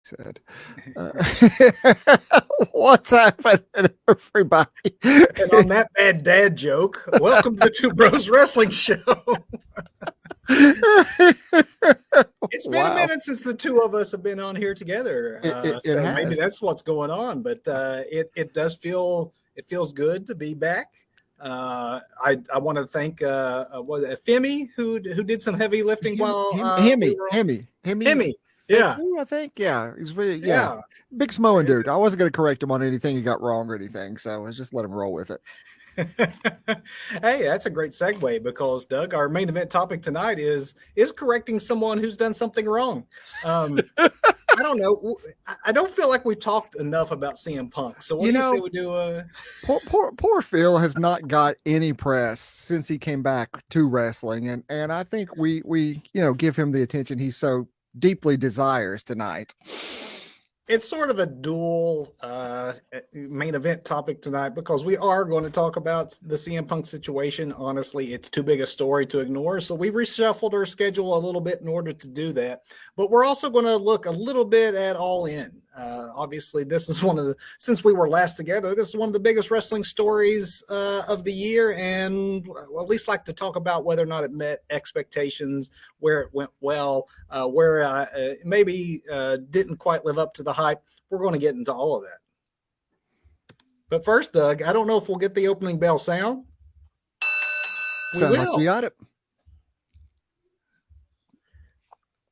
said. Uh, what's happening, everybody? And on that bad dad joke, welcome to the Two Bros Wrestling Show. It's been a minute since the two of us have been on here together, so maybe that's what's going on. But it does feels good to be back. I want to thank Femi who did some heavy lifting while Hemi. Yeah, I think he's really big Samoan dude. I wasn't going to correct him on anything he got wrong or anything, so I just let him roll with it. Hey, that's a great segue because Doug, our main event topic tonight is correcting someone who's done something wrong. I don't know. I don't feel like we've talked enough about CM Punk. So what do you say we do? Poor Phil has not got any press since he came back to wrestling, and I think we give him the attention he so deeply desires tonight. It's sort of a dual main event topic tonight because we are going to talk about the CM Punk situation. Honestly, it's too big a story to ignore. So we reshuffled our schedule a little bit in order to do that. But we're also going to look a little bit at All In. Obviously, this is since we were last together, this is one of the biggest wrestling stories of the year. And we'll at least like to talk about whether or not it met expectations, where it went well, where maybe didn't quite live up to the hype. We're going to get into all of that. But first, Doug, I don't know if we'll get the opening bell sound. Sounds like we got it.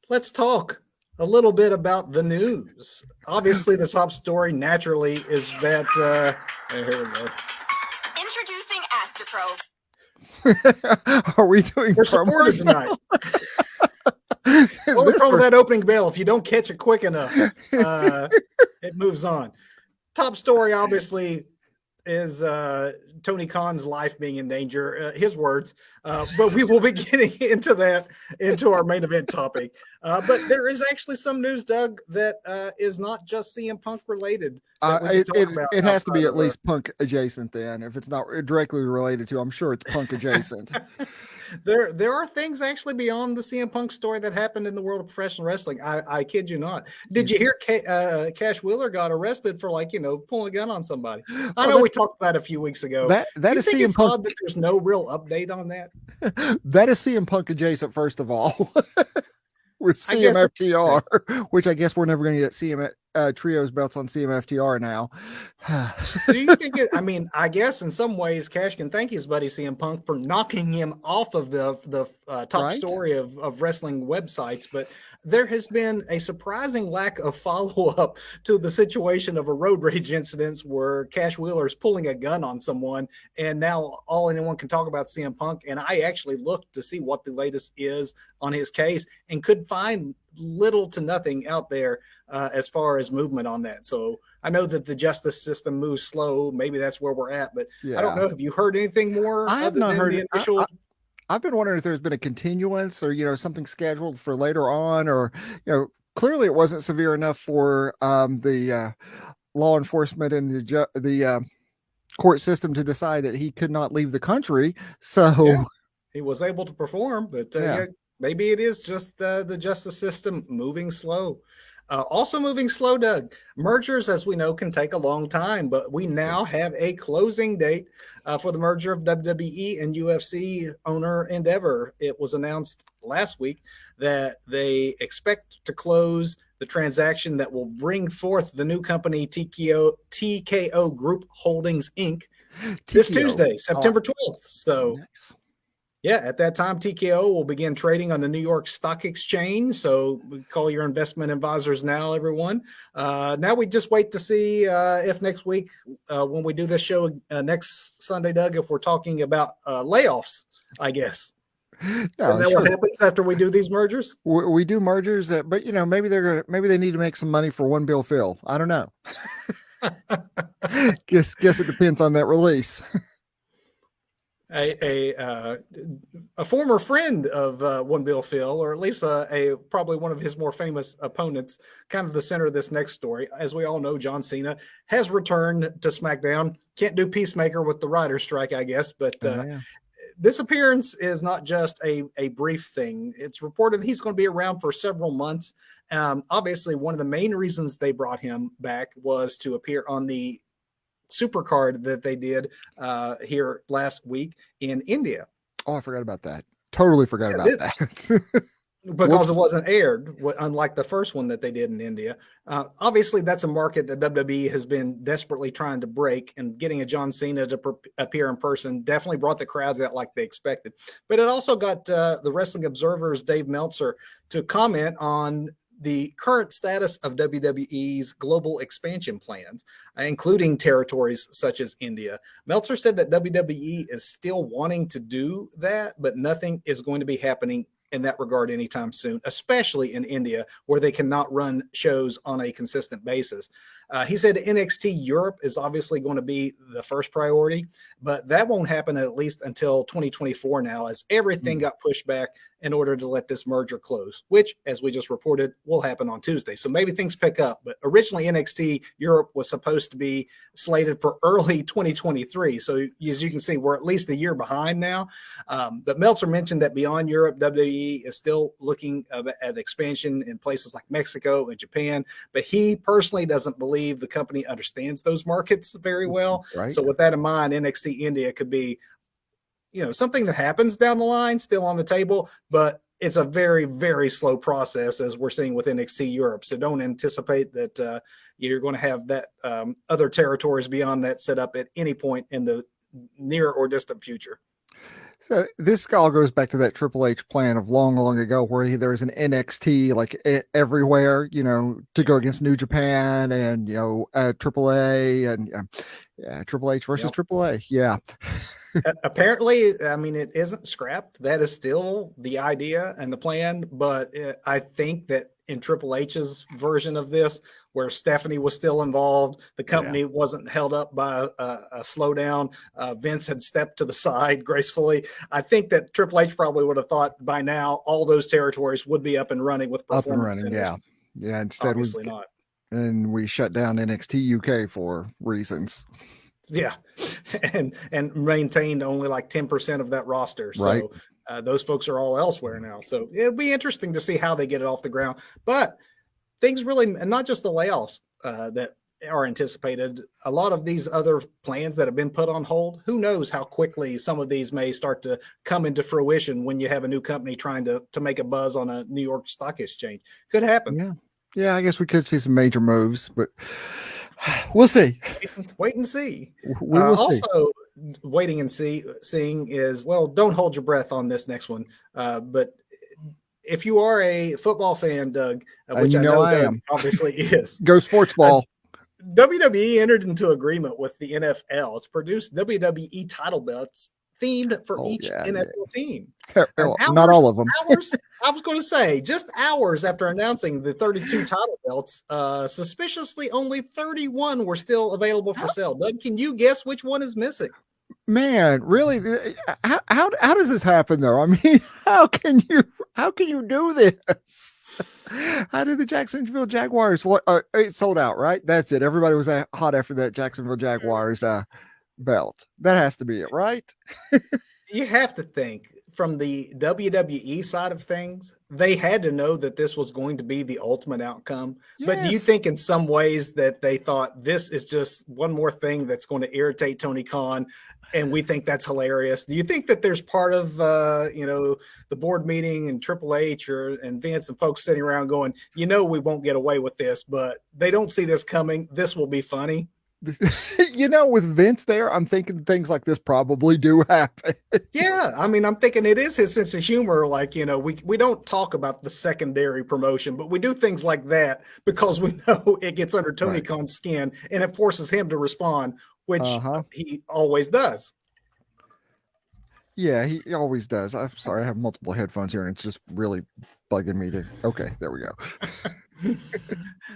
Let's talk a little bit about the news. Obviously, the top story naturally is that here we go. Introducing Astro. Are we doing promos tonight? Well, the problem with that opening bell, if you don't catch it quick enough, it moves on. Top story, obviously, is Tony Khan's life being in danger, his words. But we will be getting into our main event topic. But there is actually some news, Doug, that is not just CM Punk related. It has to be at least Punk adjacent then. If it's not directly related to, I'm sure it's Punk adjacent. There are things actually beyond the CM Punk story that happened in the world of professional wrestling. I kid you not. Did you hear Cash Wheeler got arrested for pulling a gun on somebody? I know we talked about it a few weeks ago. That is CM CM Punk. Odd that there's no real update on that. That is CM Punk adjacent. First of all, with CMFTR, which I guess we're never going to get CM trios belts on CMFTR now. Do you think it? I mean, I guess in some ways, Cash can thank his buddy CM Punk for knocking him off of the top story of wrestling websites, but there has been a surprising lack of follow-up to the situation of a road rage incident where Cash Wheeler is pulling a gun on someone, and now all anyone can talk about CM Punk. And I actually looked to see what the latest is on his case and could find little to nothing out there as far as movement on that. So I know that the justice system moves slow. Maybe that's where we're at, but I don't know. Have you heard anything more? I have not heard the initial. I've been wondering if there's been a continuance or, something scheduled for later on, or, clearly it wasn't severe enough for the law enforcement and the court system to decide that he could not leave the country. So he was able to perform, but maybe it is just the justice system moving slow. Also moving slow, Doug. Mergers, as we know, can take a long time, but we now have a closing date for the merger of WWE and UFC owner Endeavor. It was announced last week that they expect to close the transaction that will bring forth the new company TKO Group Holdings, Inc. this Tuesday, September 12th. So nice. Yeah, at that time, TKO will begin trading on the New York Stock Exchange. So call your investment advisors now, everyone. Now we just wait to see if next week, when we do this show next Sunday, Doug, if we're talking about layoffs, I guess. Isn't that what happens after we do these mergers? We do mergers, but maybe they need to make some money for One Bill Phil. I don't know. guess it depends on that release. A former friend of One Bill Phil, or at least probably one of his more famous opponents, kind of the center of this next story. As we all know, John Cena has returned to SmackDown. Can't do Peacemaker with the writer's strike, I guess, but this appearance is not just a brief thing. It's reported he's going to be around for several months. Obviously, one of the main reasons they brought him back was to appear on the Supercard that they did here last week in India. Oh, I forgot about that. Totally forgot about that. Because it wasn't aired, unlike the first one that they did in India. Obviously, that's a market that WWE has been desperately trying to break, and getting a John Cena to appear in person definitely brought the crowds out like they expected. But it also got the Wrestling Observer's Dave Meltzer to comment on the current status of WWE's global expansion plans, including territories such as India. Meltzer said that WWE is still wanting to do that, but nothing is going to be happening in that regard anytime soon, especially in India, where they cannot run shows on a consistent basis. He said NXT Europe is obviously going to be the first priority, but that won't happen at least until 2024 now, as everything got pushed back in order to let this merger close, which, as we just reported, will happen on Tuesday. So maybe things pick up. But originally, NXT Europe was supposed to be slated for early 2023. So as you can see, we're at least a year behind now. But Meltzer mentioned that beyond Europe, WWE is still looking at expansion in places like Mexico and Japan. But he personally doesn't believe the company understands those markets very well. Right. So with that in mind, NXT India could be, something that happens down the line, still on the table, but it's a very, very slow process, as we're seeing with NXT Europe. So don't anticipate that you're going to have that other territories beyond that set up at any point in the near or distant future. So this all goes back to that Triple H plan of long, long ago, where there was an NXT like everywhere, to go against New Japan and AAA and Triple H versus AAA. Yeah. Apparently, I mean, it isn't scrapped. That is still the idea and the plan. But I think that in Triple H's version of this, where Stephanie was still involved, the company wasn't held up by a slowdown. Vince had stepped to the side gracefully. I think that Triple H probably would have thought by now all those territories would be up and running with performance centers. Yeah. Instead, obviously not. And we shut down NXT UK for reasons. Yeah, and maintained only like 10% of that roster. Right. So those folks are all elsewhere now. So it'll be interesting to see how they get it off the ground. But things really, and not just the layoffs that are anticipated, a lot of these other plans that have been put on hold, who knows how quickly some of these may start to come into fruition when you have a new company trying to make a buzz on a New York Stock Exchange. Could happen. Yeah, I guess we could see some major moves, but we'll see. Wait and see. We will see. Also, waiting and seeing is, well, don't hold your breath on this next one. But if you are a football fan, Doug, which I know I am, obviously is. Go sports ball. WWE entered into agreement with the NFL to produce WWE title belts themed for each NFL team. Not all of them. I was going to say, just hours after announcing the 32 title belts, suspiciously only 31 were still available for sale. Doug, can you guess which one is missing? Man, really? How does this happen though? I mean, how can you do this? How did the Jacksonville Jaguars? It sold out, right? That's it. Everybody was hot after that Jacksonville Jaguars belt. That has to be it, right? You have to think from the WWE side of things, they had to know that this was going to be the ultimate outcome. Yes. But do you think in some ways that they thought this is just one more thing that's going to irritate Tony Khan, and we think that's hilarious? Do you think that there's part of the board meeting and Triple H and Vince and folks sitting around going, we won't get away with this, but they don't see this coming. This will be funny. With Vince there, I'm thinking things like this probably do happen. Yeah, I mean, I'm thinking it is his sense of humor. Like, we don't talk about the secondary promotion, but we do things like that because we know it gets under Tony Khan's skin and it forces him to respond, which he always does. Yeah, he always does. I'm sorry, I have multiple headphones here and it's just really bugging me to. Okay, there we go.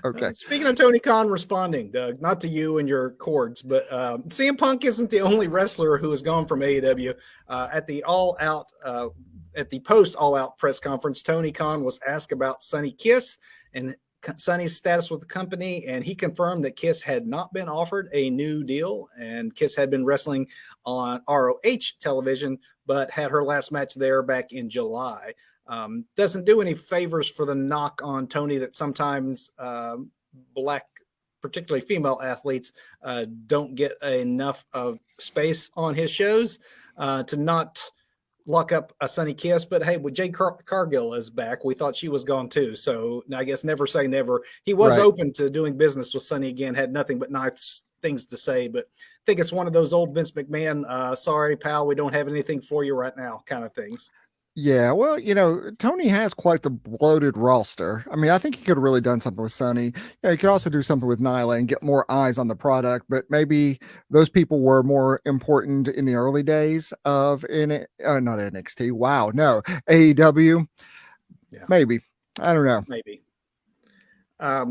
Okay. Speaking of Tony Khan responding, Doug, not to you and your cords, but CM Punk isn't the only wrestler who has gone from AEW. At the post All Out press conference, Tony Khan was asked about Sonny Kiss and Sonny's status with the company, and he confirmed that Kiss had not been offered a new deal, and Kiss had been wrestling on ROH television, but had her last match there back in July. Doesn't do any favors for the knock on Tony that sometimes black, particularly female athletes, don't get enough of space on his shows to not lock up a Sunny Kiss. But hey, with Jade Cargill is back, we thought she was gone too. So I guess never say never. He was open to doing business with Sunny again, had nothing but nice things to say. But I think it's one of those old Vince McMahon, sorry, pal, we don't have anything for you right now kind of things. Yeah, well, Tony has quite the bloated roster. I mean, I think he could have really done something with Sonny. Yeah, he could also do something with Nyla and get more eyes on the product, but maybe those people were more important in the early days of not NXT. Wow, no, AEW. Yeah. Maybe. I don't know. Maybe.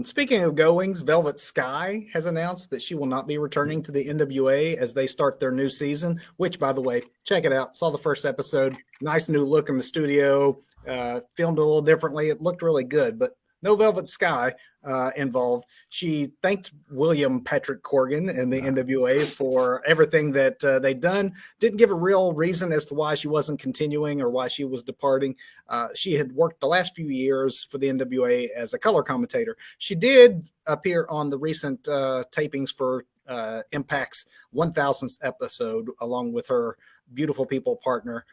Speaking of goings, Velvet Sky has announced that she will not be returning to the NWA as they start their new season, which, by the way, check it out. Saw the first episode. Nice new look in the studio. Filmed a little differently. It looked really good, but no Velvet Sky involved. She thanked William Patrick Corgan and the NWA for everything that they'd done. Didn't give a real reason as to why she wasn't continuing or why she was departing. She had worked the last few years for the NWA as a color commentator. She did appear on the recent tapings for Impact's 1000th episode, along with her beautiful people partner.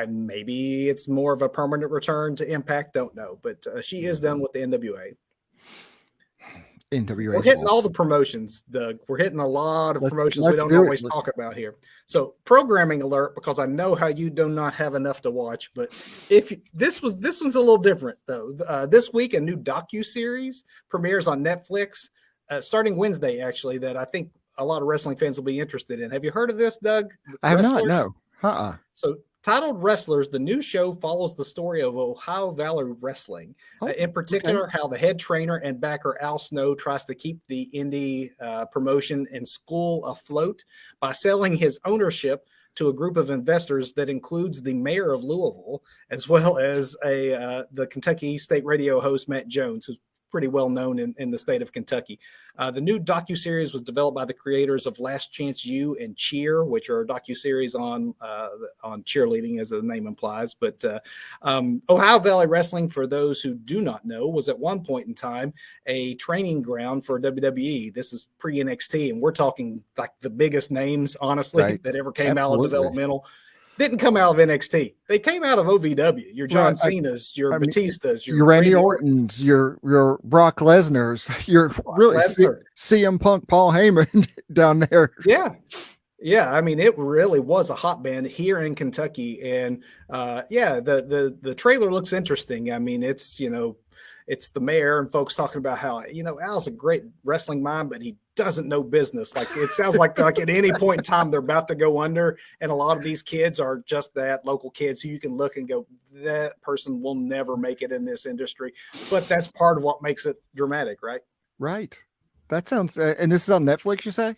Maybe it's more of a permanent return to Impact. Don't know, but she is done with the NWA. We're hitting all the promotions, Doug. We're hitting a lot of promotions we don't always talk about here. So, programming alert, because I know how you do not have enough to watch. But this one's a little different though. This week, a new docu-series premieres on Netflix, starting Wednesday. Actually, that I think a lot of wrestling fans will be interested in. Have you heard of this, Doug? I have not. No. So. Titled Wrestlers, the new show follows the story of Ohio Valley Wrestling. In particular, how the head trainer and backer Al Snow tries to keep the indie promotion and school afloat by selling his ownership to a group of investors that includes the mayor of Louisville, as well as the Kentucky State Radio host Matt Jones, who's pretty well known in the state of Kentucky. The new docuseries was developed by the creators of Last Chance U and Cheer, which are docuseries on cheerleading, as the name implies. But Ohio Valley Wrestling, for those who do not know, was at one point in time a training ground for WWE. This is pre-NXT, and we're talking like the biggest names, honestly, that ever came out of developmental. Didn't come out of NXT. They came out of OVW. Your John Cena's, your Batistas, your Randy Orton's, your Brock Lesnar's, your really CM Punk, Paul Heyman down there. Yeah. I mean, it really was a hot band here in Kentucky, and the trailer looks interesting. I mean, it's the mayor and folks talking about how Al's a great wrestling mind, but he doesn't know business. Like it sounds like at any point in time they're about to go under, and a lot of these kids are just that, local kids who you can look and go, that person will never make it in this industry. But that's part of what makes it dramatic, right? Right. That sounds. And this is on Netflix, you say?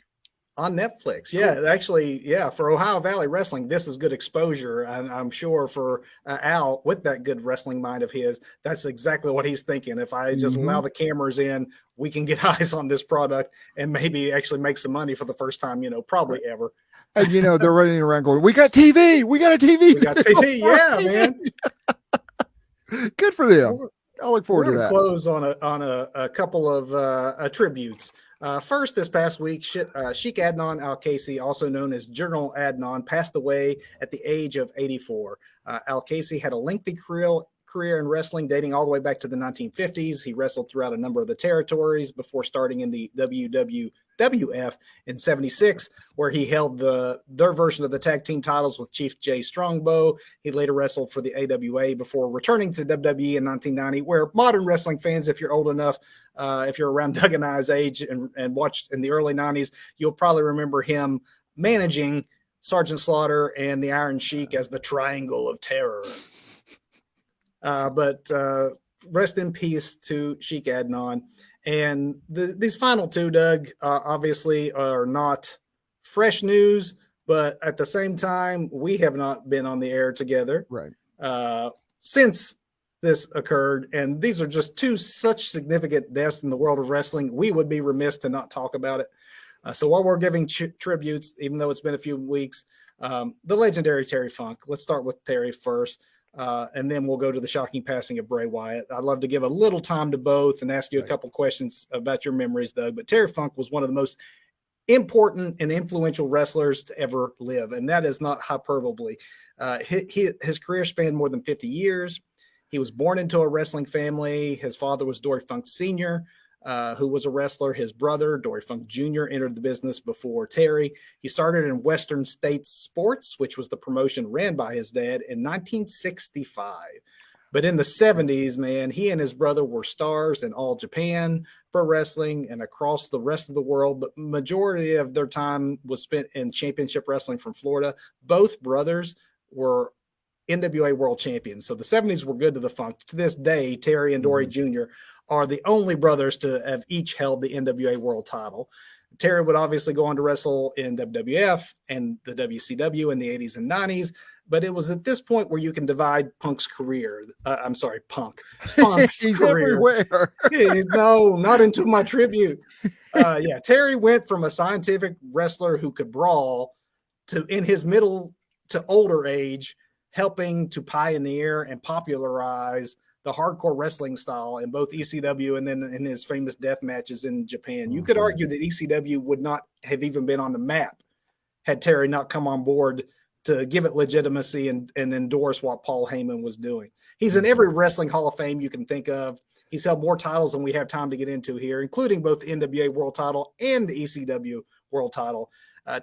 On Netflix, actually, for Ohio Valley Wrestling, this is good exposure, and I'm sure for Al, with that good wrestling mind of his, that's exactly what he's thinking. If I just allow the cameras in, we can get eyes on this product and maybe actually make some money for the first time, probably ever. And they're running around going, "We got TV, we got a TV, we got TV." Yeah, man. Good for them. I'll look forward to that. Close on a couple of tributes. First, this past week, Sheik Adnan Al-Kaissie, also known as General Adnan, passed away at the age of 84. Al-Kaissie had a lengthy career in wrestling dating all the way back to the 1950s. He wrestled throughout a number of the territories before starting in the WWF in 76, where he held their version of the tag team titles with Chief Jay Strongbow. He later wrestled for the AWA before returning to WWE in 1990, where modern wrestling fans, if you're old enough, if you're around Doug and I's age and watched in the early 90s, you'll probably remember him managing Sergeant Slaughter and the Iron Sheik as the Triangle of Terror. But rest in peace to Sheik Adnan. And these final two, Doug, obviously are not fresh news, but at the same time, we have not been on the air together since this occurred. And these are just two such significant deaths in the world of wrestling. We would be remiss to not talk about it. So while we're giving tributes, even though it's been a few weeks, the legendary Terry Funk. Let's start with Terry first. and then we'll go to the shocking passing of Bray Wyatt. I'd love to give a little time to both and ask you a couple questions about your memories, Doug. But Terry Funk was one of the most important and influential wrestlers to ever live, and that is not hyperbole. His career spanned more than 50 years. He was born into a wrestling family. His father was Dory Funk Sr., who was a wrestler. His brother, Dory Funk Jr., entered the business before Terry. He started in Western States Sports, which was the promotion ran by his dad, in 1965. But in the 70s, man, he and his brother were stars in All Japan Pro Wrestling and across the rest of the world. But majority of their time was spent in championship wrestling from Florida. Both brothers were NWA world champions. So the 70s were good to the Funk. To this day, Terry and Dory Jr. are the only brothers to have each held the NWA world title. Terry would obviously go on to wrestle in WWF and the WCW in the 80s and 90s, but it was at this point where you can divide Punk's career. Punk's He's career. everywhere. No, not into my tribute. Terry went from a scientific wrestler who could brawl to, in his middle to older age, helping to pioneer and popularize the hardcore wrestling style in both ECW and then in his famous death matches in Japan. You could argue that ECW would not have even been on the map had Terry not come on board to give it legitimacy and endorse what Paul Heyman was doing. He's in every wrestling Hall of Fame you can think of. He's held more titles than we have time to get into here, including both the NWA world title and the ECW world title.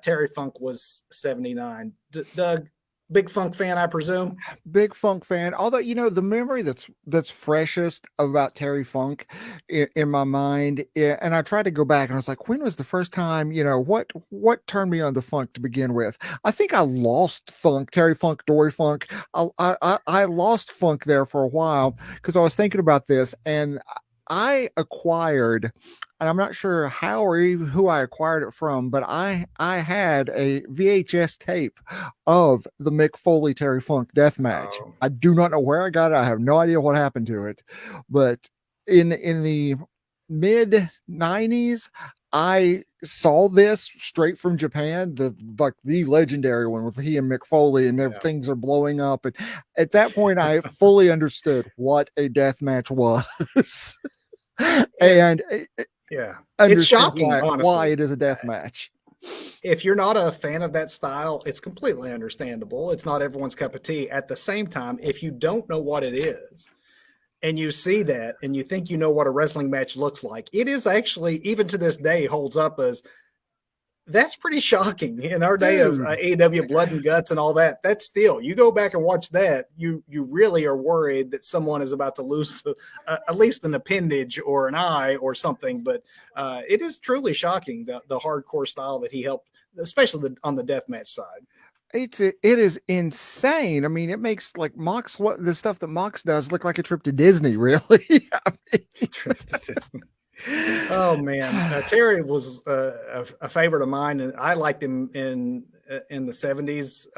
Terry Funk was 79. Doug, big Funk fan, I presume. Big Funk fan. Although, the memory that's freshest about Terry Funk in my mind, and I tried to go back and I was like, when was the first time, what turned me on the Funk to begin with? I think I lost Funk, Terry Funk, Dory Funk. I lost Funk there for a while because I was thinking about this, and I acquired, and I'm not sure how or even who I acquired it from, but I had a VHS tape of the Mick Foley Terry Funk death match. Oh. I do not know where I got it. I have no idea what happened to it. But in the mid 90s, I saw this straight from Japan, the legendary one with he and Mick Foley, and things are blowing up. And at that point, I fully understood what a death match was. And it's shocking, honestly, why it is a death match. If you're not a fan of that style, it's completely understandable. It's not everyone's cup of tea. At the same time, if you don't know what it is and you see that and you think you know what a wrestling match looks like, it is actually, even to this day, holds up as that's pretty shocking in our day of AEW blood and guts and all that. That's still, you go back and watch that, you really are worried that someone is about to lose at least an appendage or an eye or something. But it is truly shocking, the hardcore style that he helped, especially on the deathmatch side. It is insane. I mean, it makes like the stuff that Mox does look like a trip to Disney, really. Trip to Disney. Oh man, Terry was a favorite of mine, and I liked him in the 70s.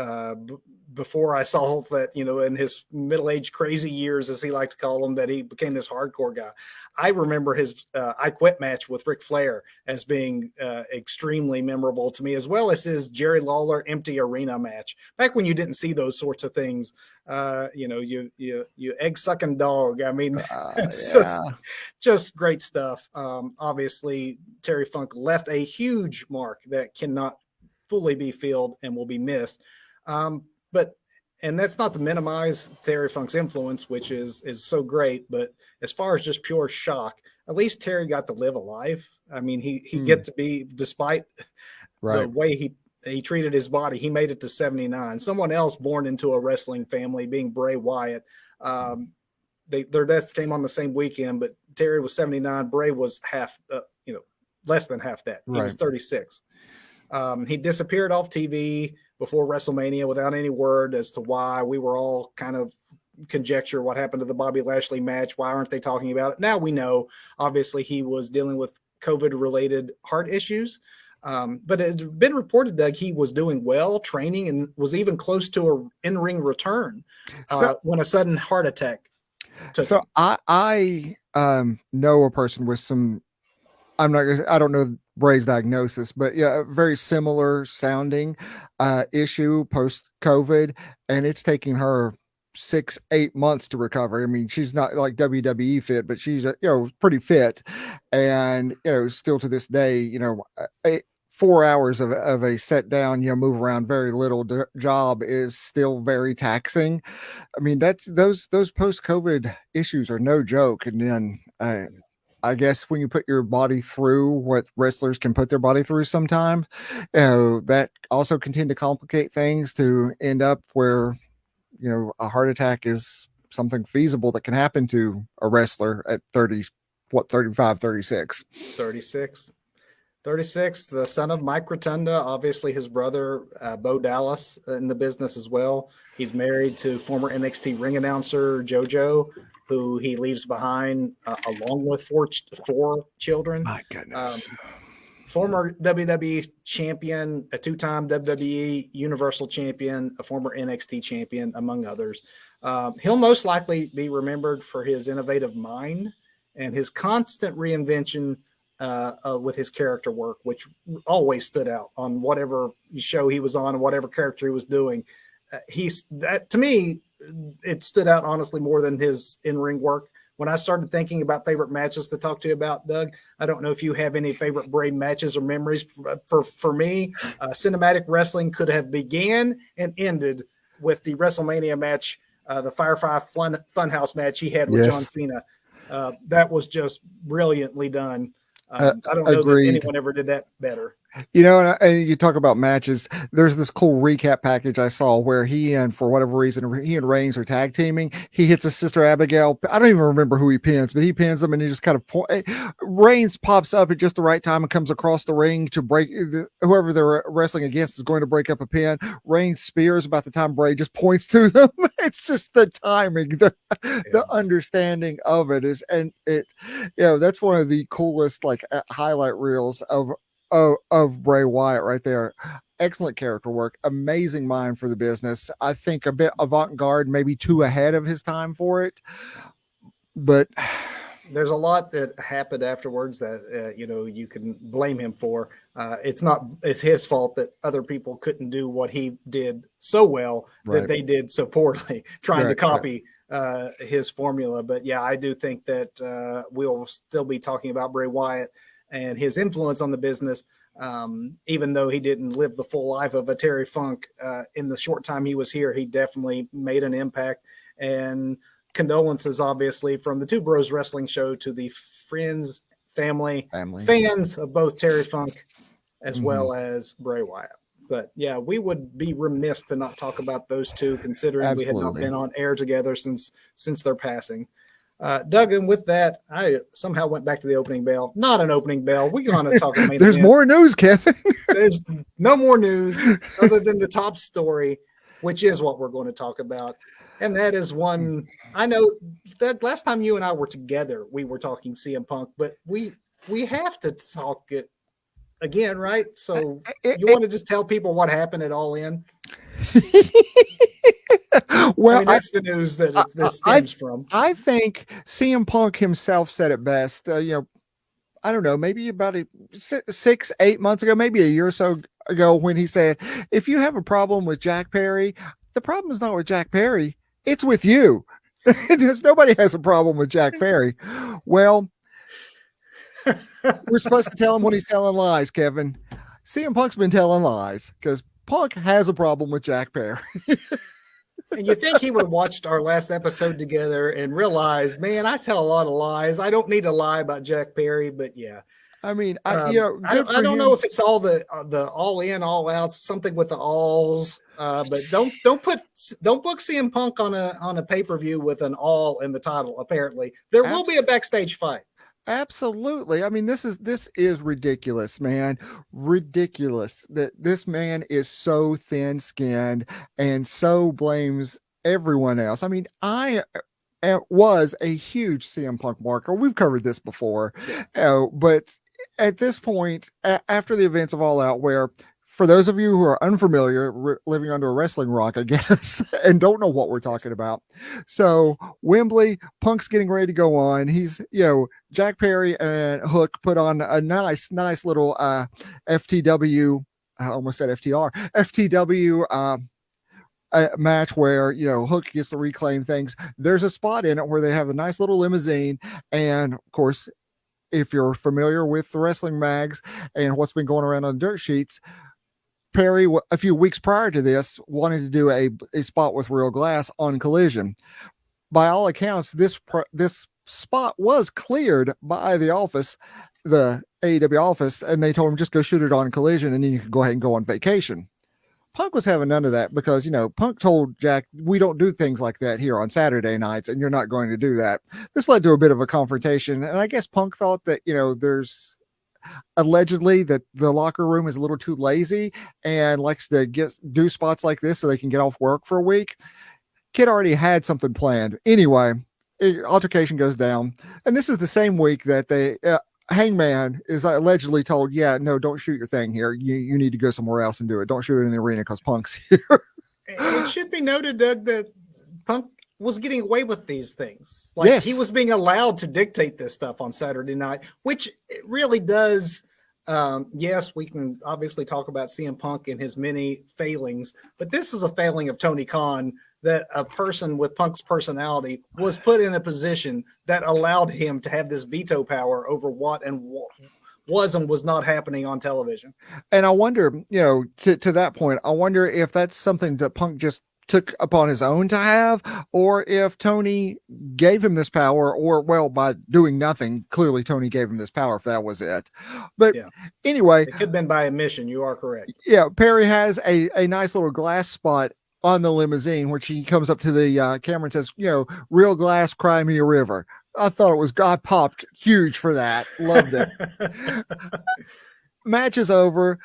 Before I saw that, in his middle-aged crazy years, as he liked to call them, that he became this hardcore guy. I remember his I Quit match with Ric Flair as being extremely memorable to me, as well as his Jerry Lawler empty arena match. Back when you didn't see those sorts of things, you egg-sucking dog. I mean, just great stuff. Obviously, Terry Funk left a huge mark that cannot fully be filled and will be missed. And that's not to minimize Terry Funk's influence, which is so great. But as far as just pure shock, at least Terry got to live a life. I mean, he get to be, despite the way he treated his body, he made it to 79. Someone else born into a wrestling family, being Bray Wyatt, their deaths came on the same weekend, but Terry was 79. Bray was less than half that. He was 36. He disappeared off TV before WrestleMania without any word as to why. We were all kind of conjecture what happened to the Bobby Lashley match. Why aren't they talking about it? Now we know, obviously, he was dealing with COVID-related heart issues. But it had been reported that he was doing well, training, and was even close to an in-ring return when a sudden heart attack took him. I know a person with some, I don't know Bray's diagnosis, but a very similar sounding issue post-COVID, and it's taking her 6-8 months to recover. I mean, she's not like WWE fit, but she's pretty fit, and still to this day, 4 hours of a set down, move around very little job is still very taxing. I mean, that's those post COVID issues are no joke. And then I guess when you put your body through what wrestlers can put their body through sometimes, that also can to complicate things to end up where, a heart attack is something feasible that can happen to a wrestler at 35, 36. 36, the son of Mike Rotunda, obviously his brother, Bo Dallas, in the business as well. He's married to former NXT ring announcer JoJo, who he leaves behind along with four children. My goodness. Former WWE champion, a two-time WWE Universal champion, a former NXT champion, among others. He'll most likely be remembered for his innovative mind and his constant reinvention with his character work, which always stood out on whatever show he was on and whatever character he was doing. To me, it stood out honestly more than his in-ring work. When I started thinking about favorite matches to talk to you about, Doug, I don't know if you have any favorite Bray matches or memories. For me, cinematic wrestling could have began and ended with the WrestleMania match, the Firefly Funhouse match he had with John Cena. That was just brilliantly done. I don't know that anyone ever did that better. And you talk about matches. There's this cool recap package I saw where for whatever reason, he and Reigns are tag teaming. He hits his sister Abigail. I don't even remember who he pins, but he pins them and he just kind of Reigns pops up at just the right time and comes across the ring to break whoever they're wrestling against is going to break up a pin. Reigns spears about the time Bray just points to them. It's just the timing, the understanding of it is, and it, that's one of the coolest highlight reels of Bray Wyatt right there. Excellent character work, amazing mind for the business. I think a bit avant-garde, maybe too ahead of his time for it, but there's a lot that happened afterwards that you can blame him for. It's his fault that other people couldn't do what he did so well that they did so poorly, trying to copy his formula. But yeah, I do think that we'll still be talking about Bray Wyatt and his influence on the business, even though he didn't live the full life of a Terry Funk. In the short time he was here, he definitely made an impact. And condolences, obviously, from the Two Bros Wrestling Show to the friends, family, fans of both Terry Funk as well as Bray Wyatt. But yeah, we would be remiss to not talk about those two, considering we had not been on air together since their passing. Doug, and with that, I somehow went back to the opening bell. Not an opening bell. We're going to talk about There's more news, Kevin. There's no more news other than the top story, which is what we're going to talk about. And that is one, I know that last time you and I were together, we were talking CM Punk, but we have to talk it again, right? So you want to just tell people what happened at All In? Well, that's the news that this stems from. I think CM Punk himself said it best. I don't know, maybe about 6-8 months ago, maybe a year or so ago, when he said, if you have a problem with Jack Perry, the problem is not with Jack Perry, it's with you. Because nobody has a problem with Jack Perry. Well, we're supposed to tell him when he's telling lies, Kevin. CM Punk's been telling lies because Punk has a problem with Jack Perry. And you think he would have watched our last episode together and realized, man, I tell a lot of lies. I don't need to lie about Jack Perry, but yeah. I mean, I don't know if it's all the all in, all out, something with the alls. But don't book CM Punk on a pay-per-view with an all in the title. Apparently, there will be a backstage fight. Absolutely. I mean, this is ridiculous, man. Ridiculous that this man is so thin-skinned and so blames everyone else. I mean, I was a huge CM Punk marker. We've covered this before, but at this point, after the events of All Out, where for those of you who are unfamiliar, living under a wrestling rock, I guess, and don't know what we're talking about. So Wembley, Punk's getting ready to go on. He's, Jack Perry and Hook put on a nice little FTW. I almost said FTR. FTW a match where, Hook gets to reclaim things. There's a spot in it where they have a nice little limousine. And of course, if you're familiar with the wrestling mags and what's been going around on dirt sheets, Perry, a few weeks prior to this, wanted to do a spot with Real Glass on Collision. By all accounts, this spot was cleared by the office, the AEW office, and they told him just go shoot it on Collision, and then you can go ahead and go on vacation. Punk was having none of that because, Punk told Jack, we don't do things like that here on Saturday nights, and you're not going to do that. This led to a bit of a confrontation, and I guess Punk thought that, there's allegedly that the locker room is a little too lazy and likes to do spots like this so they can get off work for a week. Kid already had something planned. Anyway, altercation goes down, and this is the same week that Hangman is allegedly told, yeah, no, don't shoot your thing here. You need to go somewhere else and do it. Don't shoot it in the arena because Punk's here. It should be noted, Doug, that Punk was getting away with these things. Like, yes, he was being allowed to dictate this stuff on Saturday night, which it really does. Yes, we can obviously talk about CM Punk and his many failings, but this is a failing of Tony Khan, that a person with Punk's personality was put in a position that allowed him to have this veto power over what was and was not happening on television. And I wonder, to that point, I wonder if that's something that Punk just took upon his own to have, or if Tony gave him this power, or, well, by doing nothing, clearly Tony gave him this power if that was it. But anyway, it could have been by admission. You are correct. Yeah. Perry has a nice little glass spot on the limousine, which he comes up to the camera and says, Real Glass, cry me a river. I thought it was, God popped huge for that. Loved it. Match is over.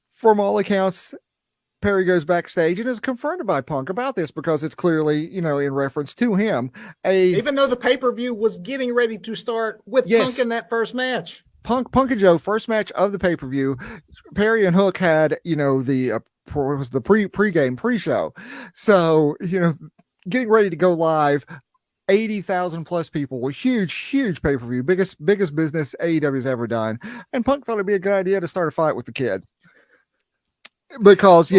From all accounts, Perry goes backstage and is confronted by Punk about this because it's clearly, in reference to him. Even though the pay-per-view was getting ready to start with Punk in that first match. Punk and Joe, first match of the pay-per-view. Perry and Hook had, was the pre-game pre-show. So, getting ready to go live, 80,000 plus people, huge pay-per-view, biggest business AEW's ever done. And Punk thought it'd be a good idea to start a fight with the kid because,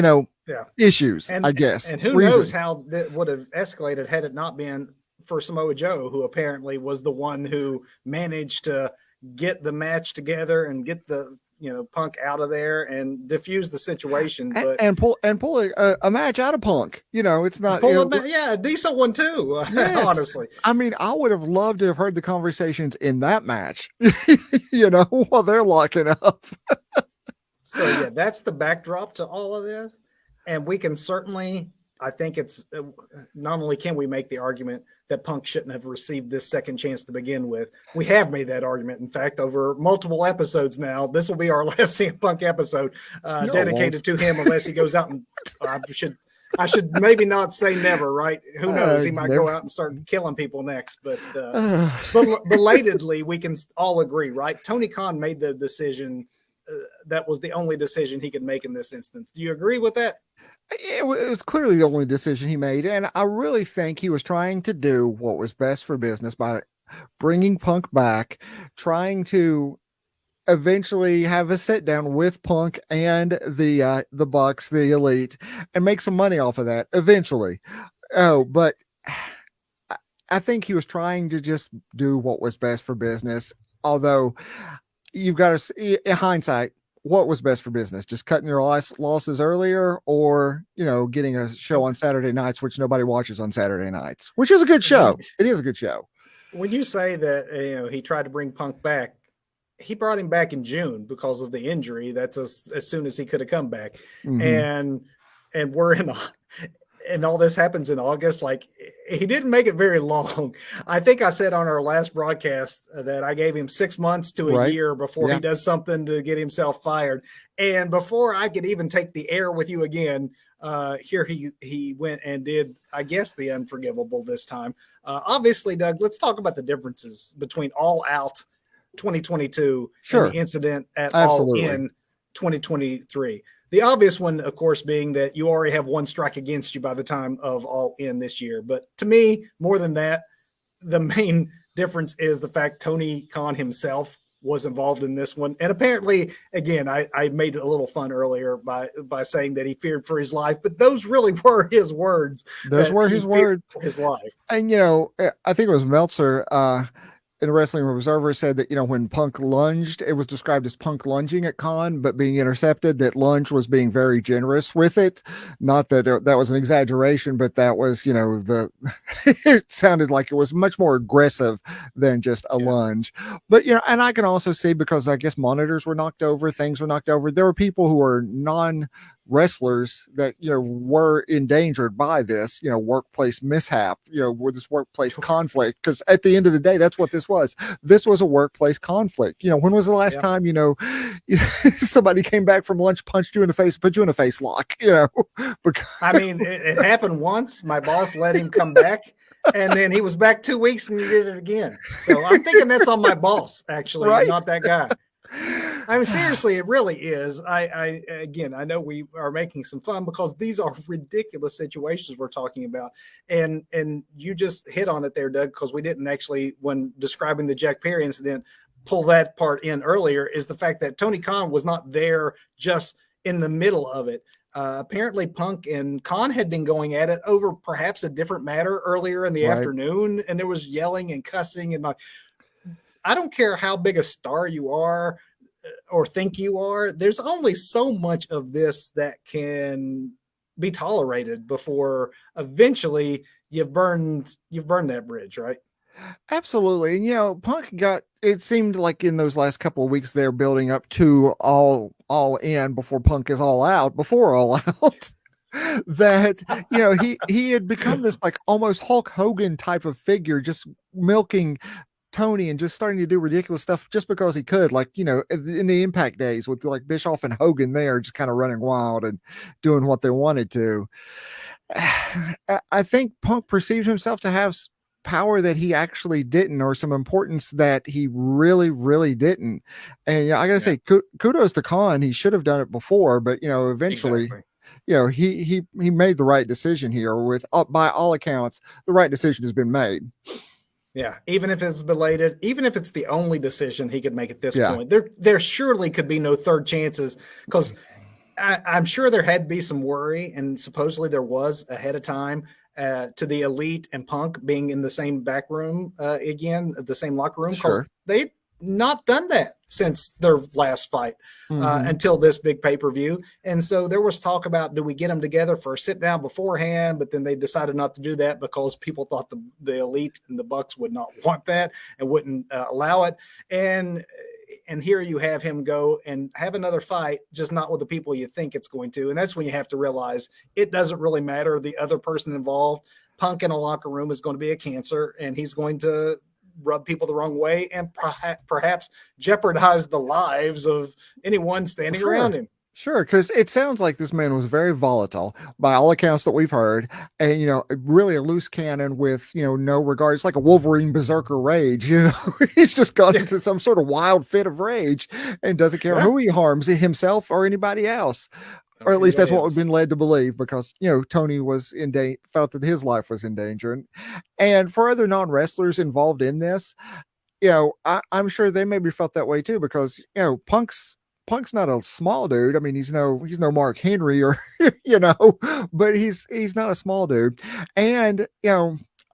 issues, I guess. And who knows how that would have escalated had it not been for Samoa Joe, who apparently was the one who managed to get the match together and get the Punk out of there and diffuse the situation, but and pull a match out of Punk. It's not a decent one too. Yes. Honestly, I mean, I would have loved to have heard the conversations in that match. While they're locking up. So that's the backdrop to all of this, and we can certainly. I think it's not only can we make the argument that Punk shouldn't have received this second chance to begin with. We have made that argument, in fact, over multiple episodes now. This will be our last CM Punk episode dedicated to him, unless he goes out and I should maybe not say never, right? Who knows? He might go out and start killing people next. But belatedly, we can all agree, right? Tony Khan made the decision. That was the only decision he could make in this instance. Do you agree with that? It was clearly the only decision he made, and I really think he was trying to do what was best for business by bringing Punk back, trying to eventually have a sit down with Punk and the Bucks, the Elite, and make some money off of that eventually. But I think he was trying to just do what was best for business, although you've got to see in hindsight, what was best for business? Just cutting your losses earlier, or, getting a show on Saturday nights, which nobody watches on Saturday nights, which is a good show. It is a good show. When you say that, he tried to bring Punk back, he brought him back in June because of the injury. That's as soon as he could have come back. Mm-hmm. And we're and all this happens in August. Like, he didn't make it very long. I think I said on our last broadcast that I gave him 6 months to a year before he does something to get himself fired. And before I could even take the air with you again, here he went and did, I guess, the unforgivable this time. Obviously, Doug, let's talk about the differences between All Out 2022 and the incident at All In 2023. The obvious one, of course, being that you already have one strike against you by the time of All In this year. But to me, more than that, the main difference is the fact Tony Khan himself was involved in this one. And apparently, again, I made a little fun earlier by saying that he feared for his life, but those really were his words. Those were his words. For his life. And, I think it was Meltzer in Wrestling Observer said that, when Punk lunged, it was described as Punk lunging at Khan, but being intercepted, that Lunge was being very generous with it. Not that that was an exaggeration, but that was, it sounded like it was much more aggressive than just a lunge. But, and I can also see, because I guess monitors were knocked over, things were knocked over. There were people who were wrestlers that were endangered by this workplace mishap, with this workplace conflict, because at the end of the day, that's what this was a workplace conflict. When was the last time somebody came back from lunch, punched you in the face, put you in a face lock? I mean, it happened once. My boss let him come back, and then he was back 2 weeks and he did it again. So I'm thinking that's on my boss, actually, right? Not that guy. I mean, seriously, it really is. I know we are making some fun because these are ridiculous situations we're talking about. And you just hit on it there, Doug, because we didn't actually, when describing the Jack Perry incident, pull that part in earlier, is the fact that Tony Khan was not there just in the middle of it. Apparently Punk and Khan had been going at it over perhaps a different matter earlier in the afternoon, and there was yelling and cussing, and like, I don't care how big a star you are or think you are, there's only so much of this that can be tolerated before eventually you've burned that bridge, right? Absolutely. And Punk it seemed like in those last couple of weeks they're building up to all in before Punk is all out, before all out. That he had become this like almost Hulk Hogan type of figure, just milking Tony and just starting to do ridiculous stuff just because he could, like, in the Impact days with like Bischoff and Hogan there just kind of running wild and doing what they wanted to. I think Punk perceived himself to have power that he actually didn't, or some importance that he really, really didn't. And I gotta say, kudos to Khan. He should have done it before, but eventually, he made the right decision here. With by all accounts, the right decision has been made. Yeah, even if it's belated, even if it's the only decision he could make at this point, there surely could be no third chances, because I'm sure there had to be some worry, and supposedly there was ahead of time, to the Elite and Punk being in the same back room again, the same locker room, because they'd not done that since their last fight until this big pay-per-view. And so there was talk about, do we get them together for a sit down beforehand? But then they decided not to do that because people thought the Elite and the Bucks would not want that and wouldn't allow it. And here you have him go and have another fight, just not with the people you think it's going to. And that's when you have to realize it doesn't really matter the other person involved. Punk in a locker room is going to be a cancer, and he's going to rub people the wrong way and perhaps jeopardize the lives of anyone standing around him. Sure, because it sounds like this man was very volatile by all accounts that we've heard, and really a loose cannon with no regard. It's like a Wolverine berserker rage. He's just gone into some sort of wild fit of rage and doesn't care who he harms, himself or anybody else. Or at least that's what we've been led to believe, because Tony was felt that his life was in danger, and for other non-wrestlers involved in this, I'm sure they maybe felt that way too, because Punk's not a small dude. I mean, he's no Mark Henry or but he's not a small dude. And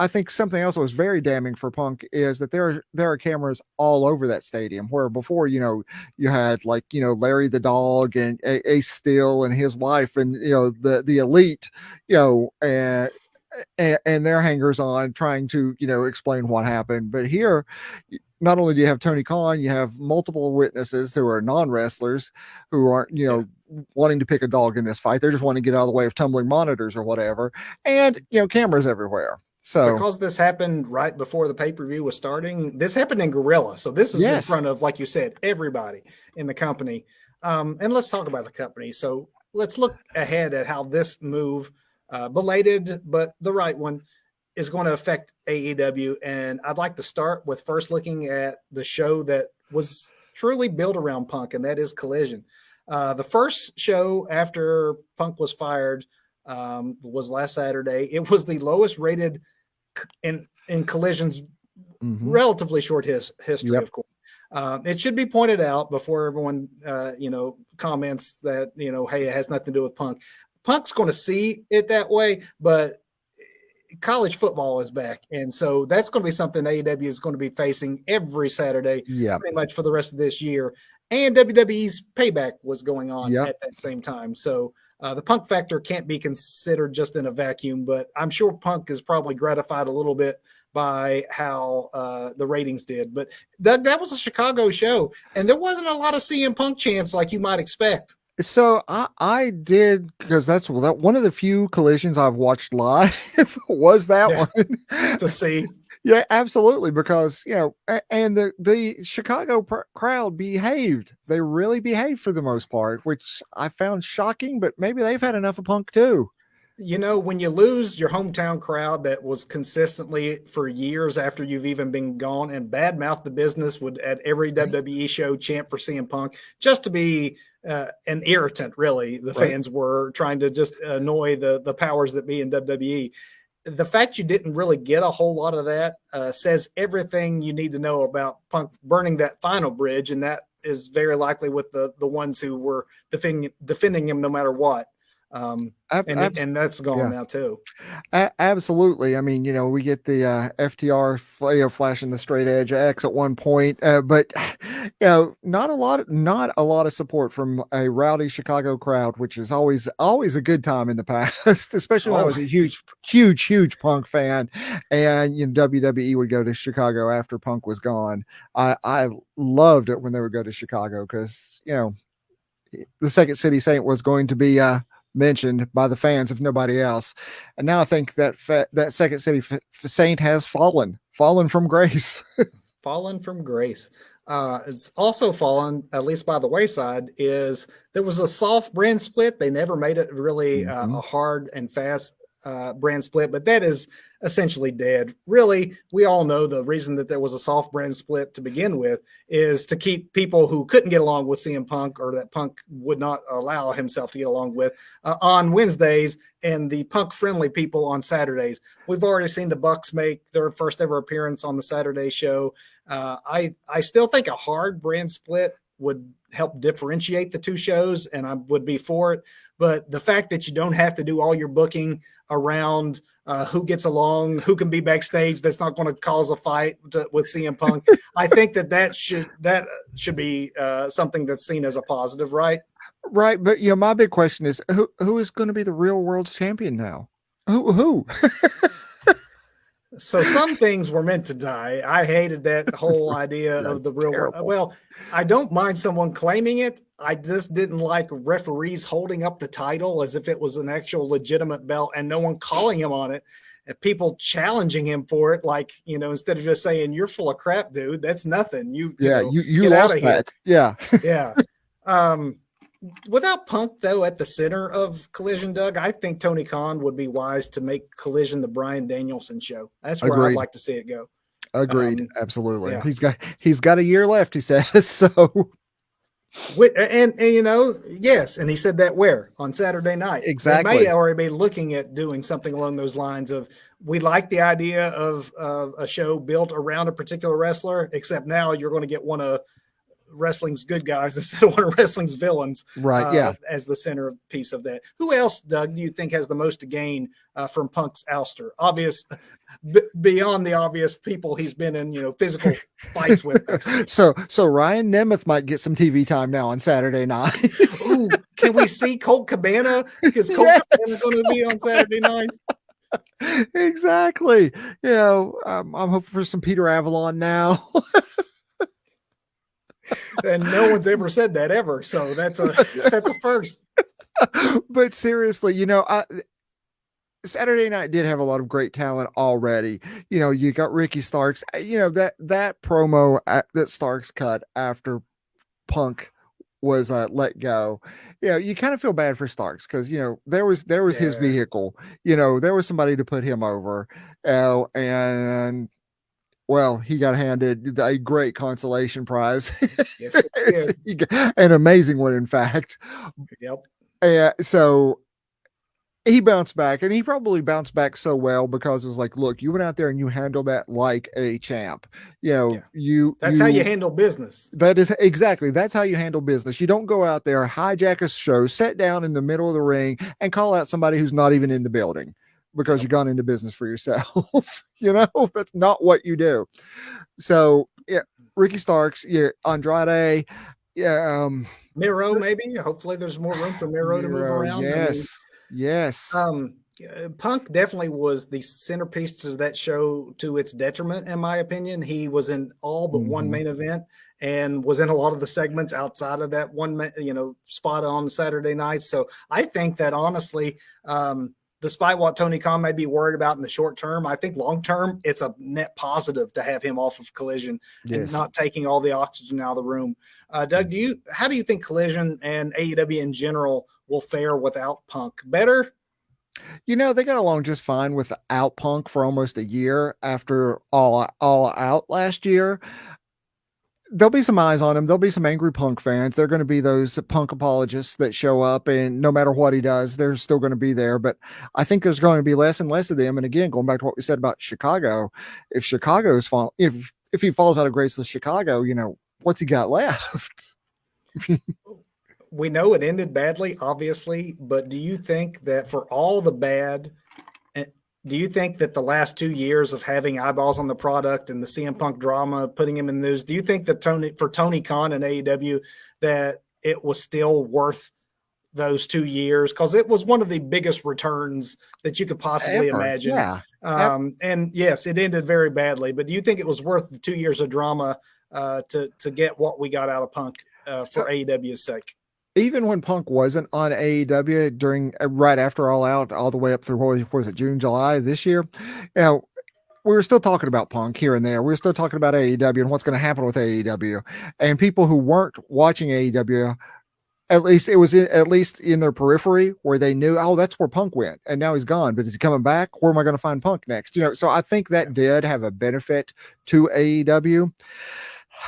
I think something else that was very damning for Punk is that there are cameras all over that stadium, where before you had like Larry the Dog and Ace Steel and his wife and the Elite and their hangers on trying to explain what happened. But here, not only do you have Tony Khan, you have multiple witnesses who are non-wrestlers who aren't wanting to pick a dog in this fight. They're just wanting to get out of the way of tumbling monitors or whatever, and cameras everywhere. So because this happened right before the pay-per-view was starting, this happened in Guerrilla. So this is in front of, like you said, everybody in the company. And let's talk about the company. So let's look ahead at how this move, belated, but the right one, is going to affect AEW. And I'd like to start with first looking at the show that was truly built around Punk, and that is Collision. The first show after Punk was fired was last Saturday. It was the lowest rated in Collision's relatively short history, of course. It should be pointed out before everyone, comments that, hey, it has nothing to do with Punk. Punk's going to see it that way, but college football is back. And so that's going to be something AEW is going to be facing every Saturday, pretty much for the rest of this year. And WWE's Payback was going on at that same time. So the Punk factor can't be considered just in a vacuum, but I'm sure Punk is probably gratified a little bit by how the ratings did. But that was a Chicago show, and there wasn't a lot of CM Punk chants like you might expect. So I did, because that's one of the few collisions I've watched live was that one to see. Yeah, absolutely. Because, and the Chicago crowd behaved. They really behaved for the most part, which I found shocking, but maybe they've had enough of Punk too. When you lose your hometown crowd that was consistently for years after you've even been gone, and badmouth the business, would at every WWE show chant for CM Punk just to be an irritant, really. The fans were trying to just annoy the powers that be in WWE. The fact you didn't really get a whole lot of that says everything you need to know about Punk burning that final bridge, and that is very likely with the ones who were defending him no matter what. And that's gone now too. Absolutely. I mean, we get the FTR flashing the straight edge X at one point, but not a lot of support from a rowdy Chicago crowd, which is always a good time in the past, especially when I was a huge Punk fan, and WWE would go to Chicago after Punk was gone. I loved it when they would go to Chicago, because the Second City Saint was going to be mentioned by the fans, if nobody else. And now I think that that Second City Saint has fallen from grace. Fallen from grace. It's also fallen, at least by the wayside, is there was a soft brand split. They never made it really a hard and fast brand split, but that is essentially dead. Really, we all know the reason that there was a soft brand split to begin with is to keep people who couldn't get along with CM Punk, or that Punk would not allow himself to get along with, on Wednesdays, and the Punk friendly people on Saturdays. We've already seen the Bucks make their first ever appearance on the Saturday show. I still think a hard brand split would help differentiate the two shows, and I would be for it. But the fact that you don't have to do all your booking around who gets along, who can be backstage, that's not going to cause a fight with CM Punk. I think that should be something that's seen as a positive, right? Right, but my big question is, who is going to be the real world's champion now? Who? So some things were meant to die. I hated that whole idea of the real world. Well, I don't mind someone claiming it. I just didn't like referees holding up the title as if it was an actual legitimate belt and no one calling him on it, and people challenging him for it. Like, instead of just saying, "You're full of crap, dude. That's nothing." You lost that. Yeah. Yeah. Without Punk, though, at the center of Collision, Doug, I think Tony Khan would be wise to make Collision the Bryan Danielson show. That's where I'd like to see it go. Agreed. Absolutely. Yeah. He's got a year left, he says. So, and yes, and he said that where? On Saturday night. Exactly. They may already be looking at doing something along those lines of, we like the idea of a show built around a particular wrestler, except now you're going to get one of wrestling's good guys instead of one of wrestling's villains, right? As the center piece of that. Who else, Doug, do you think has the most to gain from Punk's ouster? Obvious, beyond the obvious people he's been in, physical fights with. So Ryan Nemeth might get some TV time now on Saturday night. Ooh, can we see Colt Cabana? Because Colt Cabana's going to be on Saturday nights. Exactly. I'm hoping for some Peter Avalon now. And no one's ever said that ever. So that's a first. But seriously, Saturday night did have a lot of great talent already. You got Ricky Starks, that promo that Starks cut after Punk was let go. You kind of feel bad for Starks, because there was his vehicle. There was somebody to put him over. And well, he got handed a great consolation prize. Yes, an amazing one, in fact. Yep. So he bounced back, and he probably bounced back so well because it was like, look, you went out there and you handled that like a champ. You know, Yeah. That's how you you handle business. that is exactly that's how you handle business. You don't go out there, hijack a show, sit down in the middle of the ring, and call out somebody who's not even in the building because Yep. you've gone into business for yourself. You know, that's not what you do. So yeah, Ricky Starks, yeah, Andrade, yeah, Miro, maybe. Hopefully, there's more room for Miro to move Miro, around. I mean, yes, yes. um, Punk definitely was the centerpiece to that show to its detriment, in my opinion. He was in all but one Mm-hmm. main event and was in a lot of the segments outside of that one, spot on Saturday nights. So I think that honestly, despite what Tony Khan may be worried about in the short term, I think long term it's a net positive to have him off of Collision and Yes. not taking all the oxygen out of the room. Doug, how do you think Collision and AEW in general will fare without Punk? Better? You know, they got along just fine without Punk for almost a year after all out last year. There'll be some eyes on him. There'll be some angry Punk fans. They're going to be those Punk apologists that show up, and no matter what he does, they're still going to be there. But I think there's going to be less and less of them. And again, going back to what we said about Chicago, if if he falls out of grace with Chicago, you know, what's he got left? We know it ended badly, obviously, but do you think that for all the bad, do you think that the last 2 years of having eyeballs on the product and the CM Punk drama, putting him in the news, do you think that Tony Khan and AEW, that it was still worth those 2 years? Because it was one of the biggest returns that you could possibly imagine. Yeah. And yes, it ended very badly, but do you think it was worth the 2 years of drama to get what we got out of Punk for AEW's sake? Even when Punk wasn't on AEW during right after All Out, all the way up through what was it, June, July this year, you know, we were still talking about Punk here and there. We were still talking about AEW and what's going to happen with AEW. And people who weren't watching AEW, at least it was at least in their periphery where they knew, oh, that's where Punk went, and now he's gone. But is he coming back? Where am I going to find Punk next? You know, so I think that did have a benefit to AEW.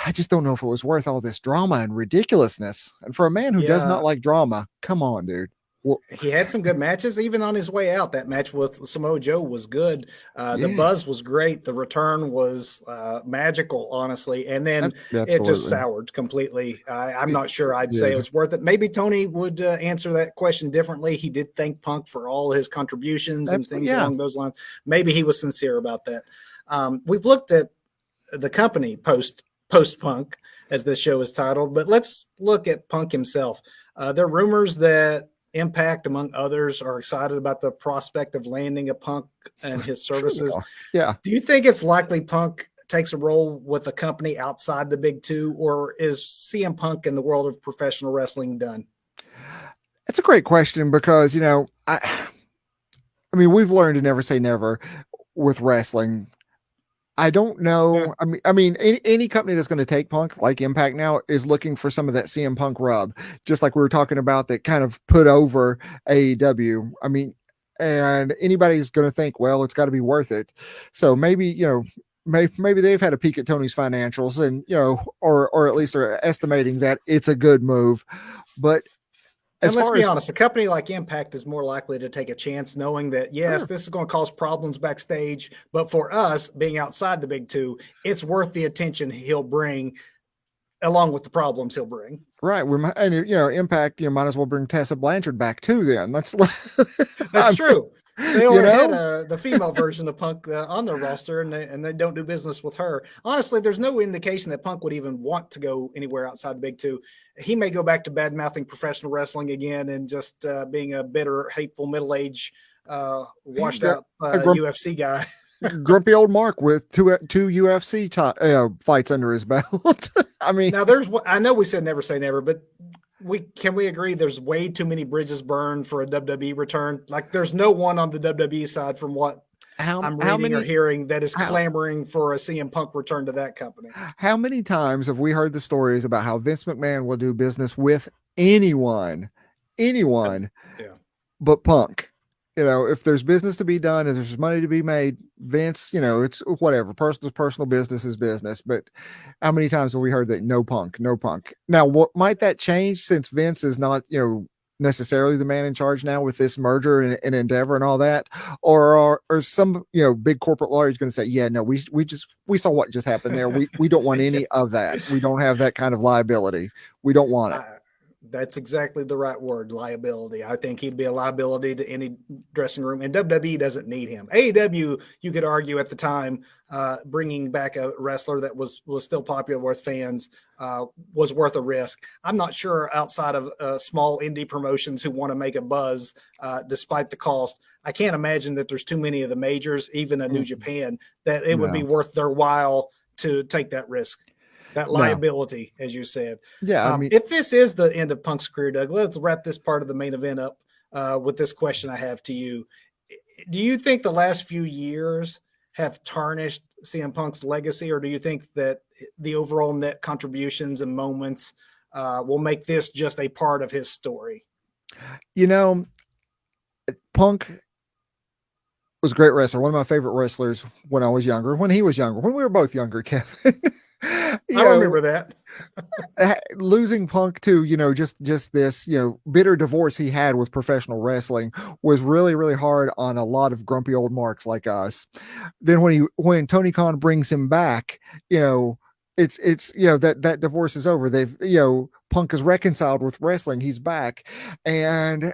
I just don't know if it was worth all this drama and ridiculousness. And for a man who does not like drama, come on, dude. Well, he had some good matches even on his way out. That match with Samoa Joe was good. The buzz was great. The return was magical, honestly. And then it just soured completely. I'm not sure I'd say it was worth it. Maybe Tony would answer that question differently. He did thank Punk for all his contributions and things along those lines. Maybe he was sincere about that. We've looked at the company post-Punk, as this show is titled, but let's look at Punk himself. There are rumors that Impact, among others, are excited about the prospect of landing a Punk and his services. Yeah. Do you think it's likely Punk takes a role with a company outside the big two, or is CM Punk in the world of professional wrestling done? It's a great question because, you know, I mean, we've learned to never say never with wrestling. I don't know. Yeah. I mean, any company that's going to take Punk, like Impact now, is looking for some of that CM Punk rub, just like we were talking about that kind of put over AEW. I mean, and anybody's going to think, well, it's got to be worth it. So maybe, you know, maybe they've had a peek at Tony's financials and, you know, or at least are estimating that it's a good move. But and let's be honest, a company like Impact is more likely to take a chance knowing that, yes, this is going to cause problems backstage. But for us being outside the big two, it's worth the attention he'll bring along with the problems he'll bring. Right. And, you know, Impact, you might as well bring Tessa Blanchard back too then. That's true. They already had the female version of Punk on their roster, and they don't do business with her. Honestly, there's no indication that Punk would even want to go anywhere outside the big two. He may go back to bad-mouthing professional wrestling again and just being a bitter, hateful, middle-aged, washed-out UFC guy. Grumpy old Mark with two UFC fights under his belt. I mean, now I know we said never say never, but can we agree there's way too many bridges burned for a WWE return? Like there's no one on the WWE side from what I'm reading or hearing that is clamoring for a CM Punk return to that company. How many times have we heard the stories about how Vince McMahon will do business with anyone, but Punk? You know, if there's business to be done, if there's money to be made, Vince, you know, it's whatever. Personal business is business. But how many times have we heard that no Punk? Now, what might that change since Vince is not necessarily the man in charge now with this merger and Endeavor and all that, or some big corporate lawyers going to say, yeah, no, we saw what just happened there. We don't want any of that. We don't have that kind of liability. We don't want it. That's exactly the right word, liability. I think he'd be a liability to any dressing room, and WWE doesn't need him. AEW, you could argue at the time, bringing back a wrestler that was still popular with fans was worth a risk. I'm not sure outside of small indie promotions who want to make a buzz despite the cost. I can't imagine that there's too many of the majors, even a New Japan, that it would be worth their while to take that risk. That liability, as you said. Yeah. I mean, if this is the end of Punk's career, Doug, let's wrap this part of the main event up with this question I have to you. Do you think the last few years have tarnished CM Punk's legacy, or do you think that the overall net contributions and moments will make this just a part of his story? Punk was a great wrestler. One of my favorite wrestlers when I was younger, when he was younger, when we were both younger, Kevin. I remember that. Losing Punk to, just this, bitter divorce he had with professional wrestling was really, really hard on a lot of grumpy old marks like us. Then when Tony Khan brings him back, it's that divorce is over. They've, Punk is reconciled with wrestling. He's back. And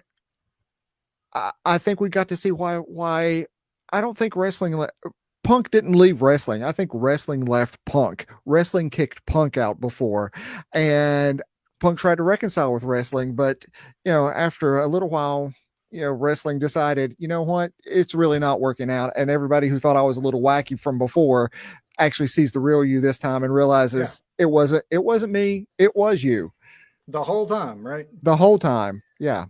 I think we got to see why I don't think Punk didn't leave wrestling. I think wrestling left Punk. Wrestling kicked Punk out before, and Punk tried to reconcile with wrestling. But, after a little while, wrestling decided, you know what, it's really not working out. And everybody who thought I was a little wacky from before actually sees the real you this time and realizes it wasn't me. It was you. The whole time, right? The whole time. Yeah.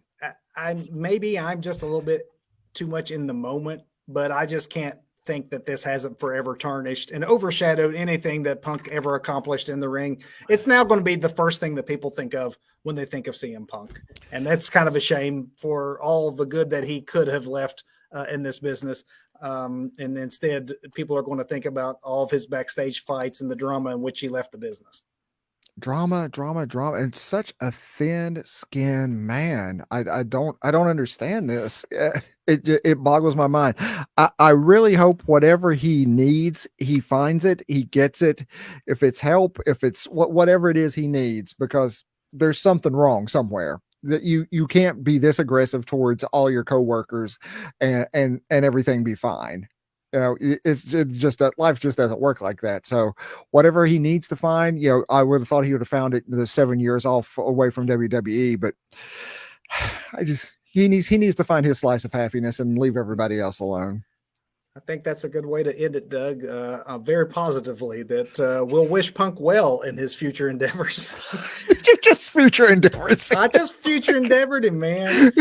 Maybe I'm just a little bit too much in the moment, but I just can't think that this hasn't forever tarnished and overshadowed anything that Punk ever accomplished in the ring. It's now going to be the first thing that people think of when they think of CM Punk. And that's kind of a shame for all the good that he could have left in this business. And instead, people are going to think about all of his backstage fights and the drama in which he left the business. Drama, and such a thin-skinned man. I don't understand this. It boggles my mind. I really hope whatever he needs, he finds it, he gets it. If it's help, if it's whatever it is he needs, because there's something wrong somewhere. That you can't be this aggressive towards all your coworkers and everything be fine. It's just that life just doesn't work like that. So whatever he needs to find, I would have thought he would have found it in the 7 years off away from WWE, but he needs to find his slice of happiness and leave everybody else alone. I think that's a good way to end it, Doug. Very positively that we'll wish Punk well in his future endeavors. Just future endeavors. I just future endeavored him, man.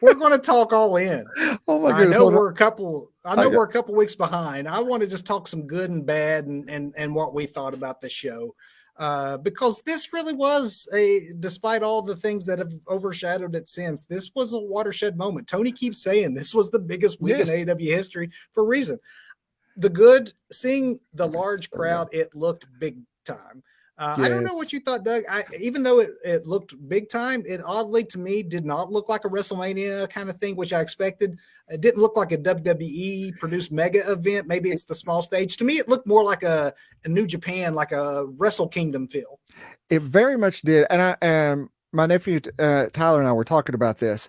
We're going to talk all in. Oh my goodness! I know we're a couple weeks behind. I want to just talk some good and bad and what we thought about the show. Because this really was despite all the things that have overshadowed it since, this was a watershed moment. Tony keeps saying this was the biggest week in AEW history for a reason. The good, seeing the large crowd, it looked big time. I don't know what you thought, Doug. Even though it looked big time, it oddly to me did not look like a WrestleMania kind of thing, which I expected. It didn't look like a WWE produced mega event. Maybe it's the small stage. To me, it looked more like a New Japan, like a Wrestle Kingdom feel. It very much did. And my nephew Tyler and I were talking about this.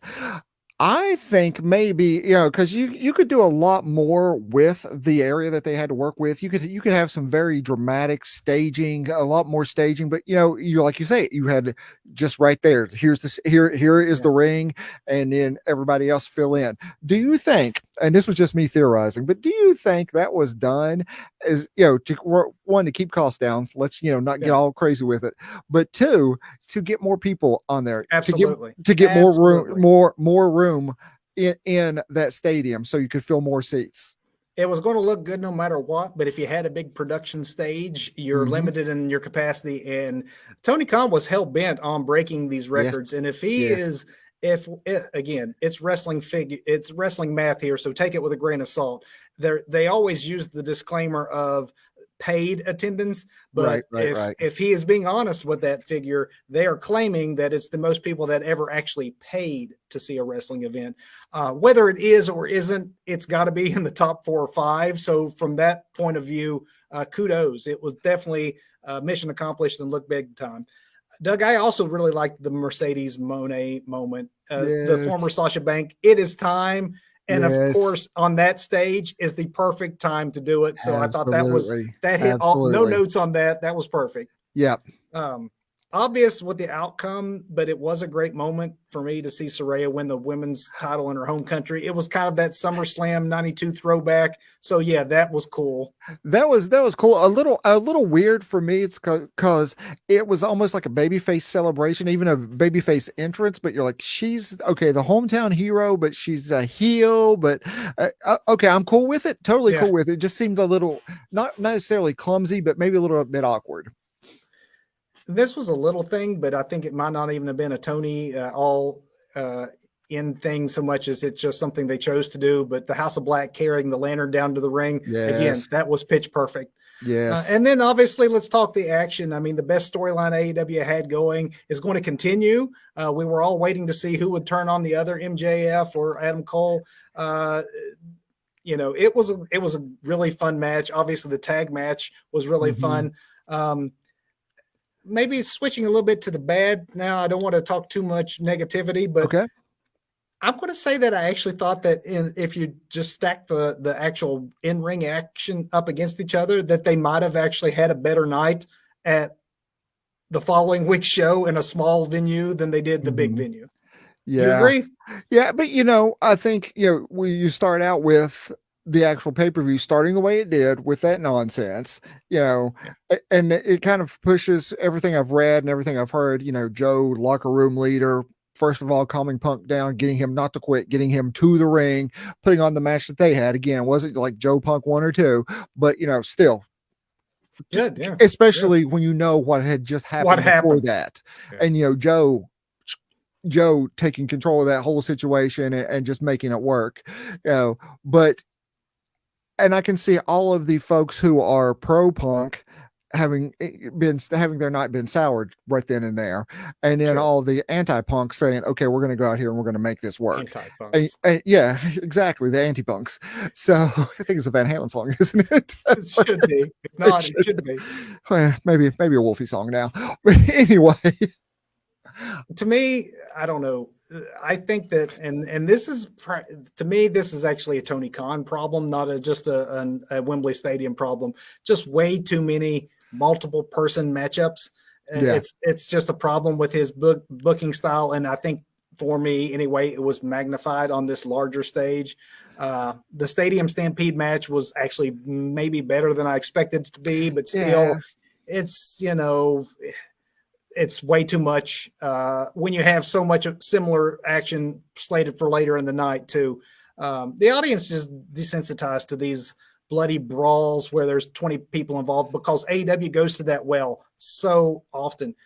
I think maybe, because you could do a lot more with the area that they had to work with. You could have some very dramatic staging, a lot more staging, but you like you say, you had just right there. Here is the ring, and then everybody else fill in. Do you think, and this was just me theorizing, but do you think that was done as to keep costs down? Let's not get all crazy with it, but two, to get more people on there. Absolutely. To get more room in that stadium so you could fill more seats. It was going to look good no matter what, but if you had a big production stage, you're limited in your capacity. And Tony Khan was hell bent on breaking these records. Yes. And if he is, again, it's wrestling math here, so take it with a grain of salt. They always use the disclaimer of paid attendance, Right, but right, right. if he is being honest with that figure, they are claiming that it's the most people that ever actually paid to see a wrestling event. Whether it is or isn't, it's got to be in the top 4 or 5. So from that point of view, kudos. It was definitely mission accomplished and looked big time. Doug, I also really liked the Mercedes Moné moment. The former Sasha Banks, it is time. And of course, on that stage is the perfect time to do it. So I thought that hit all, no notes on that. That was perfect. Yeah. Obvious with the outcome, but it was a great moment for me to see Saraya win the women's title in her home country. It was kind of that SummerSlam 92 throwback. So yeah, that was cool. That was cool. A little weird for me. It's because it was almost like a babyface celebration, even a babyface entrance. But you're like, she's okay, the hometown hero, but she's a heel. But okay, I'm cool with it. Totally cool with it. It just seemed a little, not necessarily clumsy, but maybe a little bit awkward. This was a little thing, but I think it might not even have been a Tony in thing so much as it's just something they chose to do. But the House of Black carrying the lantern down to the ring, again, that was pitch perfect. Yes. And then obviously let's talk the action. I mean, the best storyline AEW had going is going to continue. We were all waiting to see who would turn on the other, MJF or Adam Cole. It was a really fun match. Obviously the tag match was really fun. Maybe switching a little bit to the bad now. I don't want to talk too much negativity, but I'm going to say that I actually thought that if you just stack the actual in-ring action up against each other, that they might have actually had a better night at the following week's show in a small venue than they did the big venue. Yeah. You agree? Yeah, but I think you start out with the actual pay-per-view starting the way it did with that nonsense, and it kind of pushes everything I've read and everything I've heard, Joe, locker room leader, first of all, calming Punk down, getting him not to quit, getting him to the ring, putting on the match that they had. Again, it wasn't like Joe Punk 1 or 2, but still. Good, especially when what had just happened before that. And Joe taking control of that whole situation and just making it work. And I can see all of the folks who are pro Punk having their night been soured right then and there, and then all the anti-punks saying, okay, we're going to go out here and we're going to make this work. Yeah, exactly, the anti-punks. So I think it's a Van Halen song, isn't it? It should be. If not, it should be. Well, maybe a Wolfie song now. But anyway, to me, I don't know. I think that, and this is, to me, this is actually a Tony Khan problem, not just a Wembley Stadium problem. Just way too many multiple person matchups. It's just a problem with his booking style. And I think for me anyway, it was magnified on this larger stage. The Stadium Stampede match was actually maybe better than I expected it to be, but still it's, it's way too much when you have so much similar action slated for later in the night too. The audience just desensitized to these bloody brawls where there's 20 people involved because AEW goes to that well so often.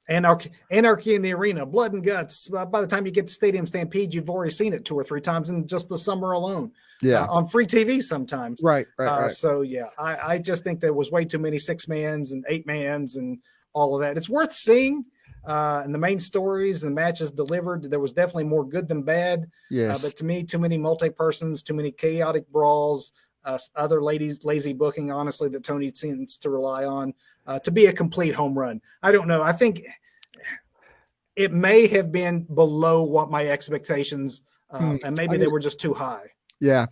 Anarchy in the arena, blood and guts. By the time you get to Stadium Stampede, you've already seen it 2 or 3 times in just the summer alone. On free TV sometimes. Right. So I just think there was way too many 6-mans and 8-mans and all of that. It's worth seeing. And the main stories and the matches delivered, there was definitely more good than bad. Yes. But to me, too many multi-persons, too many chaotic brawls, other lazy booking, honestly, that Tony seems to rely on to be a complete home run. I don't know. I think it may have been below what my expectations, and maybe they were just too high. Yeah.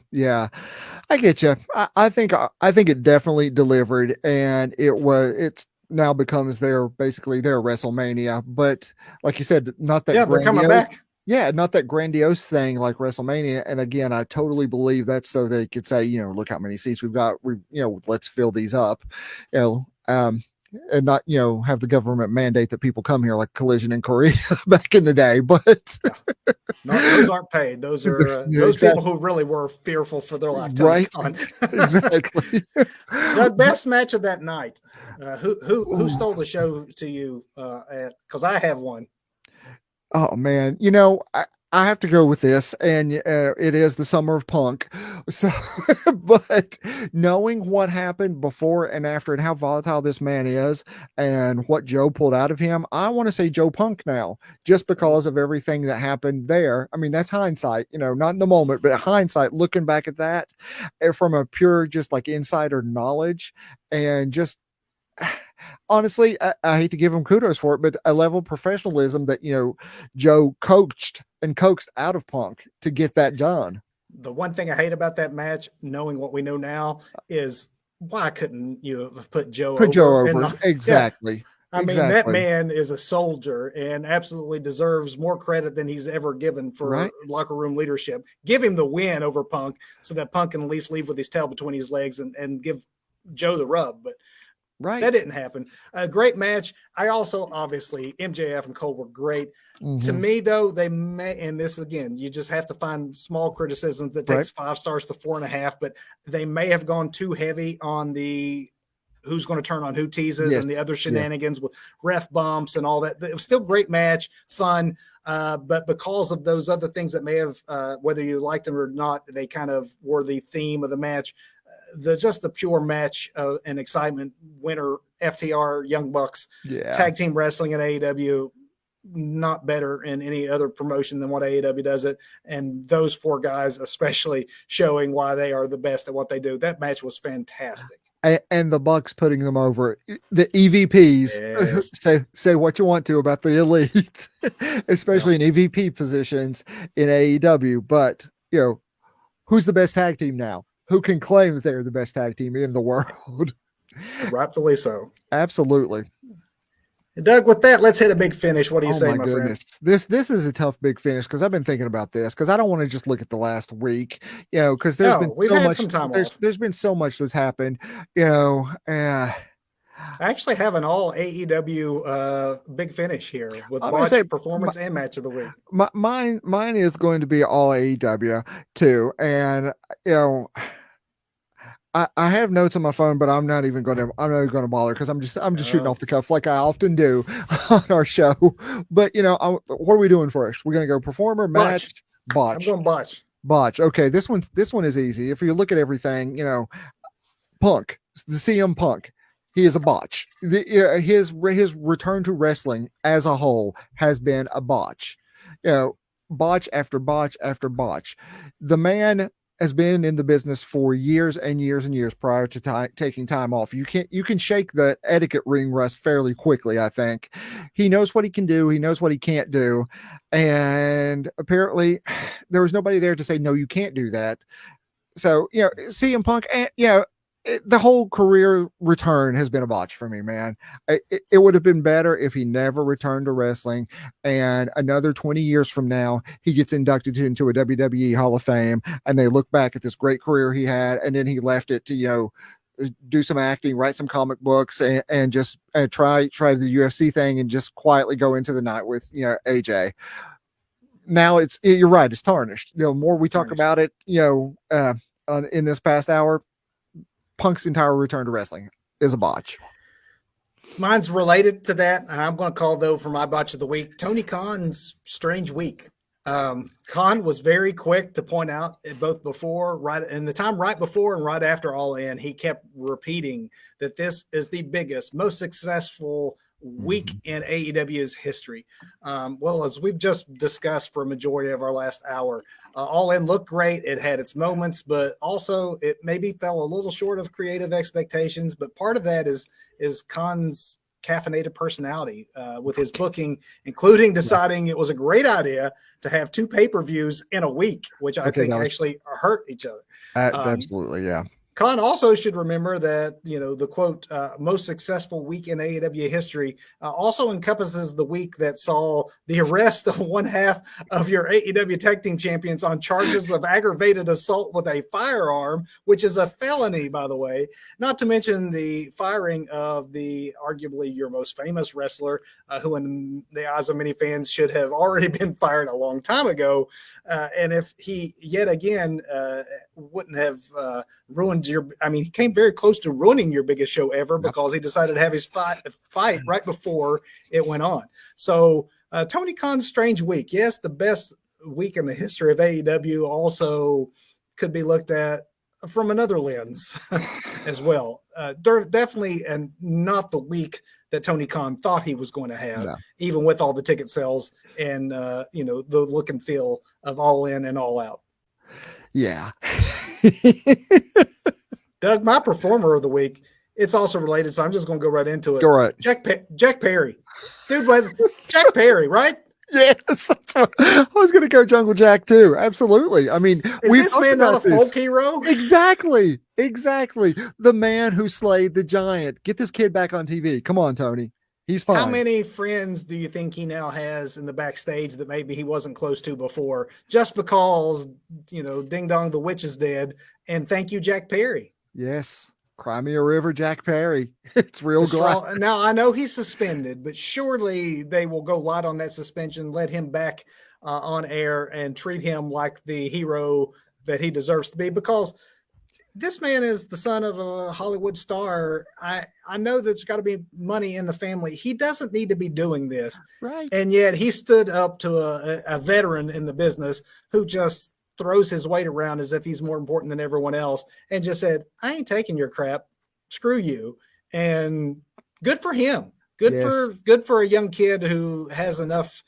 I get you. I think it definitely delivered, and it's now becomes basically their WrestleMania, but like you said, not that they're coming back. Yeah, not that grandiose thing like WrestleMania. And again, I totally believe that's so they could say, look how many seats we've got. Let's fill these up, and not, have the government mandate that people come here like Collision in Korea back in the day. But no, those aren't paid. Those are those people who really were fearful for their lifetime. Right. Exactly. The best match of that night. Who stole the show to you? Because I have one. Oh man, I have to go with this, and it is the summer of Punk. So, but knowing what happened before and after, and how volatile this man is, and what Joe pulled out of him, I want to say Joe Punk now, just because of everything that happened there. I mean, that's hindsight, not in the moment, but hindsight, looking back at that, from a pure, just like insider knowledge, and just honestly, I hate to give him kudos for it, but a level of professionalism that, Joe coached and coaxed out of Punk to get that done. The one thing I hate about that match, knowing what we know now, is why couldn't you have put Joe over? Exactly. Yeah. I mean, that man is a soldier and absolutely deserves more credit than he's ever given for locker room leadership. Give him the win over Punk so that Punk can at least leave with his tail between his legs and give Joe the rub. But that didn't happen. A great match. I also, obviously, MJF and Cole were great. To me, though, they may, and this again, you just have to find small criticisms that takes 5 stars to 4.5, but they may have gone too heavy on the who's going to turn on who teases and the other shenanigans with ref bumps and all that. It was still a great match, fun. But because of those other things that may have, whether you liked them or not, they kind of were the theme of the match. The pure match and excitement, winner, FTR, Young Bucks, tag team wrestling at AEW, not better in any other promotion than what AEW does it. And those 4 guys, especially, showing why they are the best at what they do. That match was fantastic. And the Bucks putting them over. The EVPs, say what you want to about the Elite, especially in EVP positions in AEW. But, who's the best tag team now? Who can claim that they're the best tag team in the world? Rightfully so. Absolutely. Doug, with that, let's hit a big finish. What do you say, my goodness. friend? This is a tough big finish because I've been thinking about this because I don't want to just look at the last week, because there's been so much. Some time there's been so much that's happened, I actually have an all AEW big finish here with watch, performance, and match of the week. Mine is going to be all AEW too, and I have notes on my phone, but I'm not even going to bother because I'm just shooting off the cuff like I often do on our show. But what are we doing first? We're going to go performer, match, botch. I'm going botch. Okay, this one is easy. If you look at everything, Punk, the CM Punk, he is a botch. His return to wrestling as a whole has been a botch. Botch after botch after botch. The man has been in the business for years and years and years prior to taking time off. You can shake the etiquette ring rust fairly quickly. I think he knows what he can do. He knows what he can't do. And apparently there was nobody there to say, no, you can't do that. So, CM Punk, the whole career return has been a botch for me, man. It would have been better if he never returned to wrestling, and another 20 years from now, he gets inducted into a WWE Hall of Fame, and they look back at this great career he had, and then he left it to, do some acting, write some comic books, and just try the UFC thing and just quietly go into the night with, AJ. Now you're right. It's tarnished. The more we talk about it, in this past hour, Punk's entire return to wrestling is a botch. Mine's related to that. I'm going to call, though, for my botch of the week, Tony Khan's strange week. Khan was very quick to point out both the time right before and right after All In, he kept repeating that this is the biggest, most successful week in AEW's history. Well, as we've just discussed for a majority of our last hour, All In looked great. It had its moments, but also it maybe fell a little short of creative expectations. But part of that is Khan's caffeinated personality with his booking, including deciding it was a great idea to have 2 pay-per-views in a week, which I think actually hurt each other. Absolutely, yeah. Khan also should remember that, the quote, most successful week in AEW history also encompasses the week that saw the arrest of one half of your AEW tag team champions on charges of aggravated assault with a firearm, which is a felony, by the way, not to mention the firing of arguably your most famous wrestler, who in the eyes of many fans should have already been fired a long time ago. And if he yet again wouldn't have ruined he came very close to ruining your biggest show ever because he decided to have his fight right before it went on. So Tony Khan's strange week. Yes, the best week in the history of AEW also could be looked at from another lens as well. Definitely, and not the week that Tony Khan thought he was going to have, even with all the ticket sales and the look and feel of All In and All Out. Yeah. Doug, my performer of the week, it's also related, so I'm just going to go right into it. Go right. Jack Perry. Dude was Jack Perry, right? Yes. I was going to go Jungle Jack too. Absolutely. I mean, is this man not a folk hero? Exactly. The man who slayed the giant. Get this kid back on TV. Come on, Tony. He's fine. How many friends do you think he now has in the backstage that maybe he wasn't close to before, just because, Ding Dong the Witch is dead? And thank you, Jack Perry. Yes. Cry me a river, Jack Perry. It's real glass. Now, I know he's suspended, but surely they will go light on that suspension, let him back on air, and treat him like the hero that he deserves to be, because this man is the son of a Hollywood star. I know there's got to be money in the family. He doesn't need to be doing this. Right. And yet he stood up to a veteran in the business who just throws his weight around as if he's more important than everyone else, and just said, I ain't taking your crap. Screw you. And good for him. Good for a young kid who has enough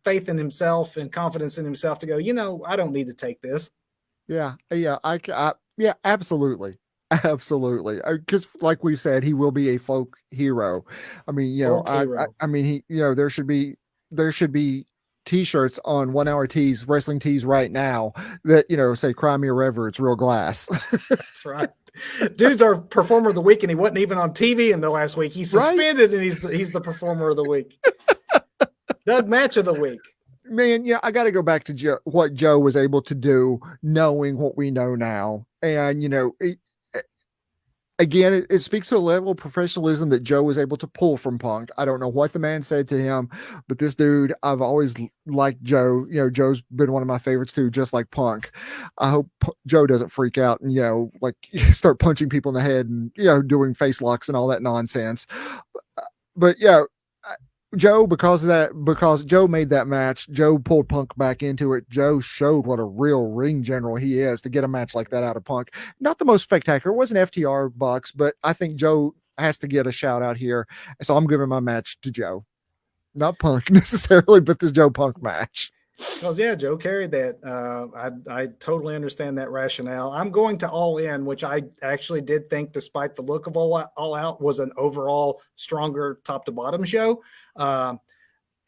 faith in himself and confidence in himself to go, I don't need to take this. Yeah. Absolutely. Because like we've said, he will be a folk hero. I mean, I mean, there should be T-shirts on 1 Hour Tees, Wrestling Tees right now that, say, cry me a river, it's real glass. That's right. Dude's our performer of the week, and he wasn't even on TV in the last week. He's suspended, and he's the performer of the week. Doug, match of the week. Man, I got to go back to what Joe was able to do, knowing what we know now. And, again, it speaks to a level of professionalism that Joe was able to pull from Punk. I don't know what the man said to him, but this dude, I've always liked Joe. Joe's been one of my favorites too, just like Punk. I hope Joe doesn't freak out and, start punching people in the head and, doing face locks and all that nonsense. But, Joe, because Joe made that match, Joe pulled Punk back into it. Joe showed what a real ring general he is to get a match like that out of Punk. Not the most spectacular. It wasn't FTR Bucks, but I think Joe has to get a shout out here. So I'm giving my match to Joe. Not Punk necessarily, but the Joe Punk match. Because, Joe carried that. I totally understand that rationale. I'm going to All In, which I actually did think, despite the look of All Out, was an overall stronger top to bottom show.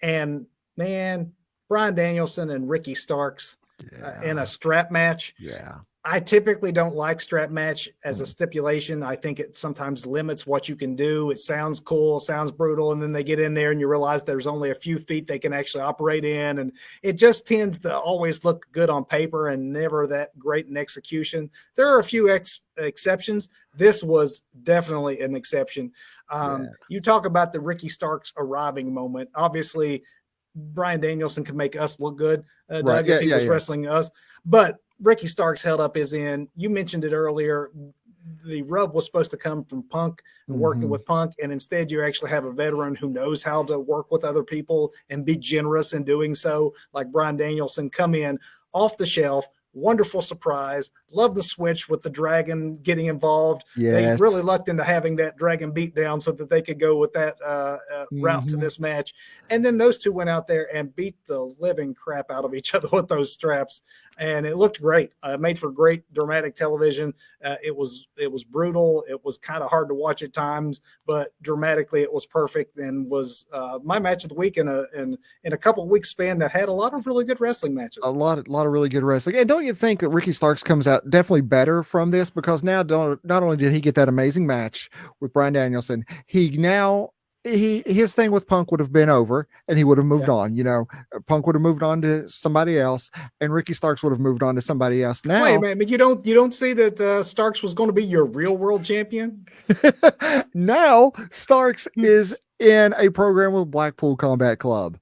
And man, Bryan Danielson and Ricky Starks in a strap match. Yeah. I typically don't like strap match as a stipulation. I think it sometimes limits what you can do. It sounds cool, sounds brutal, and then they get in there and you realize there's only a few feet they can actually operate in, and it just tends to always look good on paper and never that great in execution. There are a few exceptions. This was definitely an exception. You talk about the Ricky Starks arriving moment. Obviously, Bryan Danielson can make us look good, Doug, if he was wrestling us, but Ricky Starks held up his end. You mentioned it earlier. The rub was supposed to come from Punk and working with Punk, and instead you actually have a veteran who knows how to work with other people and be generous in doing so, like Bryan Danielson, come in off the shelf. Wonderful surprise. Love the switch with the dragon getting involved. Yes. They really lucked into having that dragon beat down so that they could go with that route to this match. And then those two went out there and beat the living crap out of each other with those straps. And it looked great. Made for great dramatic television. It was brutal. It was kind of hard to watch at times, but dramatically it was perfect, and was my match of the week in a couple of weeks span that had a lot of really good wrestling matches. A lot of really good wrestling. And don't you think that Ricky Starks comes out definitely better from this, because now not only did he get that amazing match with Bryan Danielson, his thing with Punk would have been over and he would have moved on. Punk would have moved on to somebody else, and Ricky Starks would have moved on to somebody else. Now, wait, man, but you don't see that Starks was going to be your real world champion? Now Starks is in a program with Blackpool Combat Club.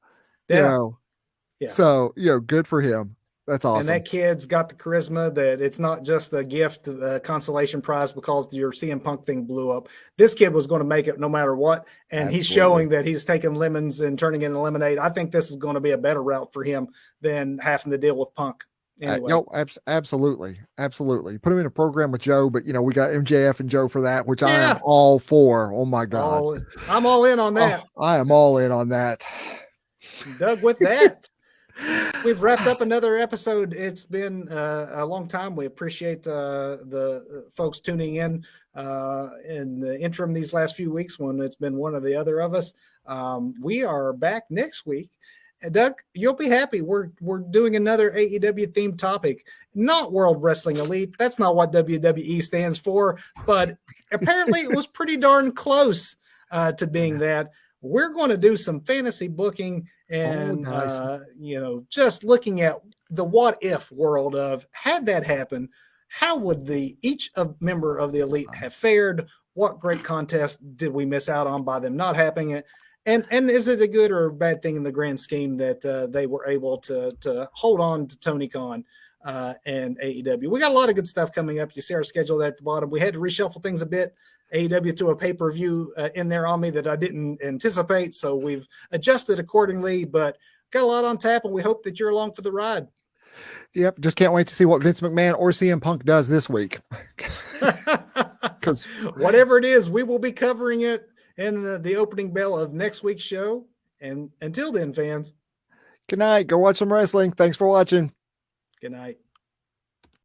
So good for him. That's awesome. And that kid's got the charisma that it's not just a gift, consolation prize because your CM Punk thing blew up. This kid was going to make it no matter what. And He's showing that he's taking lemons and turning into lemonade. I think this is going to be a better route for him than having to deal with Punk. Anyway. Absolutely. Put him in a program with Joe, but we got MJF and Joe for that, which I am all for. Oh my God. I'm all in on that. I am all in on that. Doug, with that, we've wrapped up another episode. It's been a long time. We appreciate the folks tuning in the interim these last few weeks when it's been one or the other of us. We are back next week. Doug, you'll be happy. We're doing another AEW themed topic, not World Wrestling Elite. That's not what WWE stands for, but apparently it was pretty darn close to being that. We're going to do some fantasy booking and, just looking at the what if world of had that happen, how would each member of the Elite have fared? What great contest did we miss out on by them not happening it? And is it a good or a bad thing in the grand scheme that they were able to hold on to Tony Khan and AEW? We got a lot of good stuff coming up. You see our schedule there at the bottom. We had to reshuffle things a bit. AEW threw a pay-per-view in there on me that I didn't anticipate, so we've adjusted accordingly, but got a lot on tap, and we hope that you're along for the ride. Yep, just can't wait to see what Vince McMahon or CM Punk does this week. Because whatever it is, we will be covering it in the opening bell of next week's show. And until then, fans. Good night. Go watch some wrestling. Thanks for watching. Good night.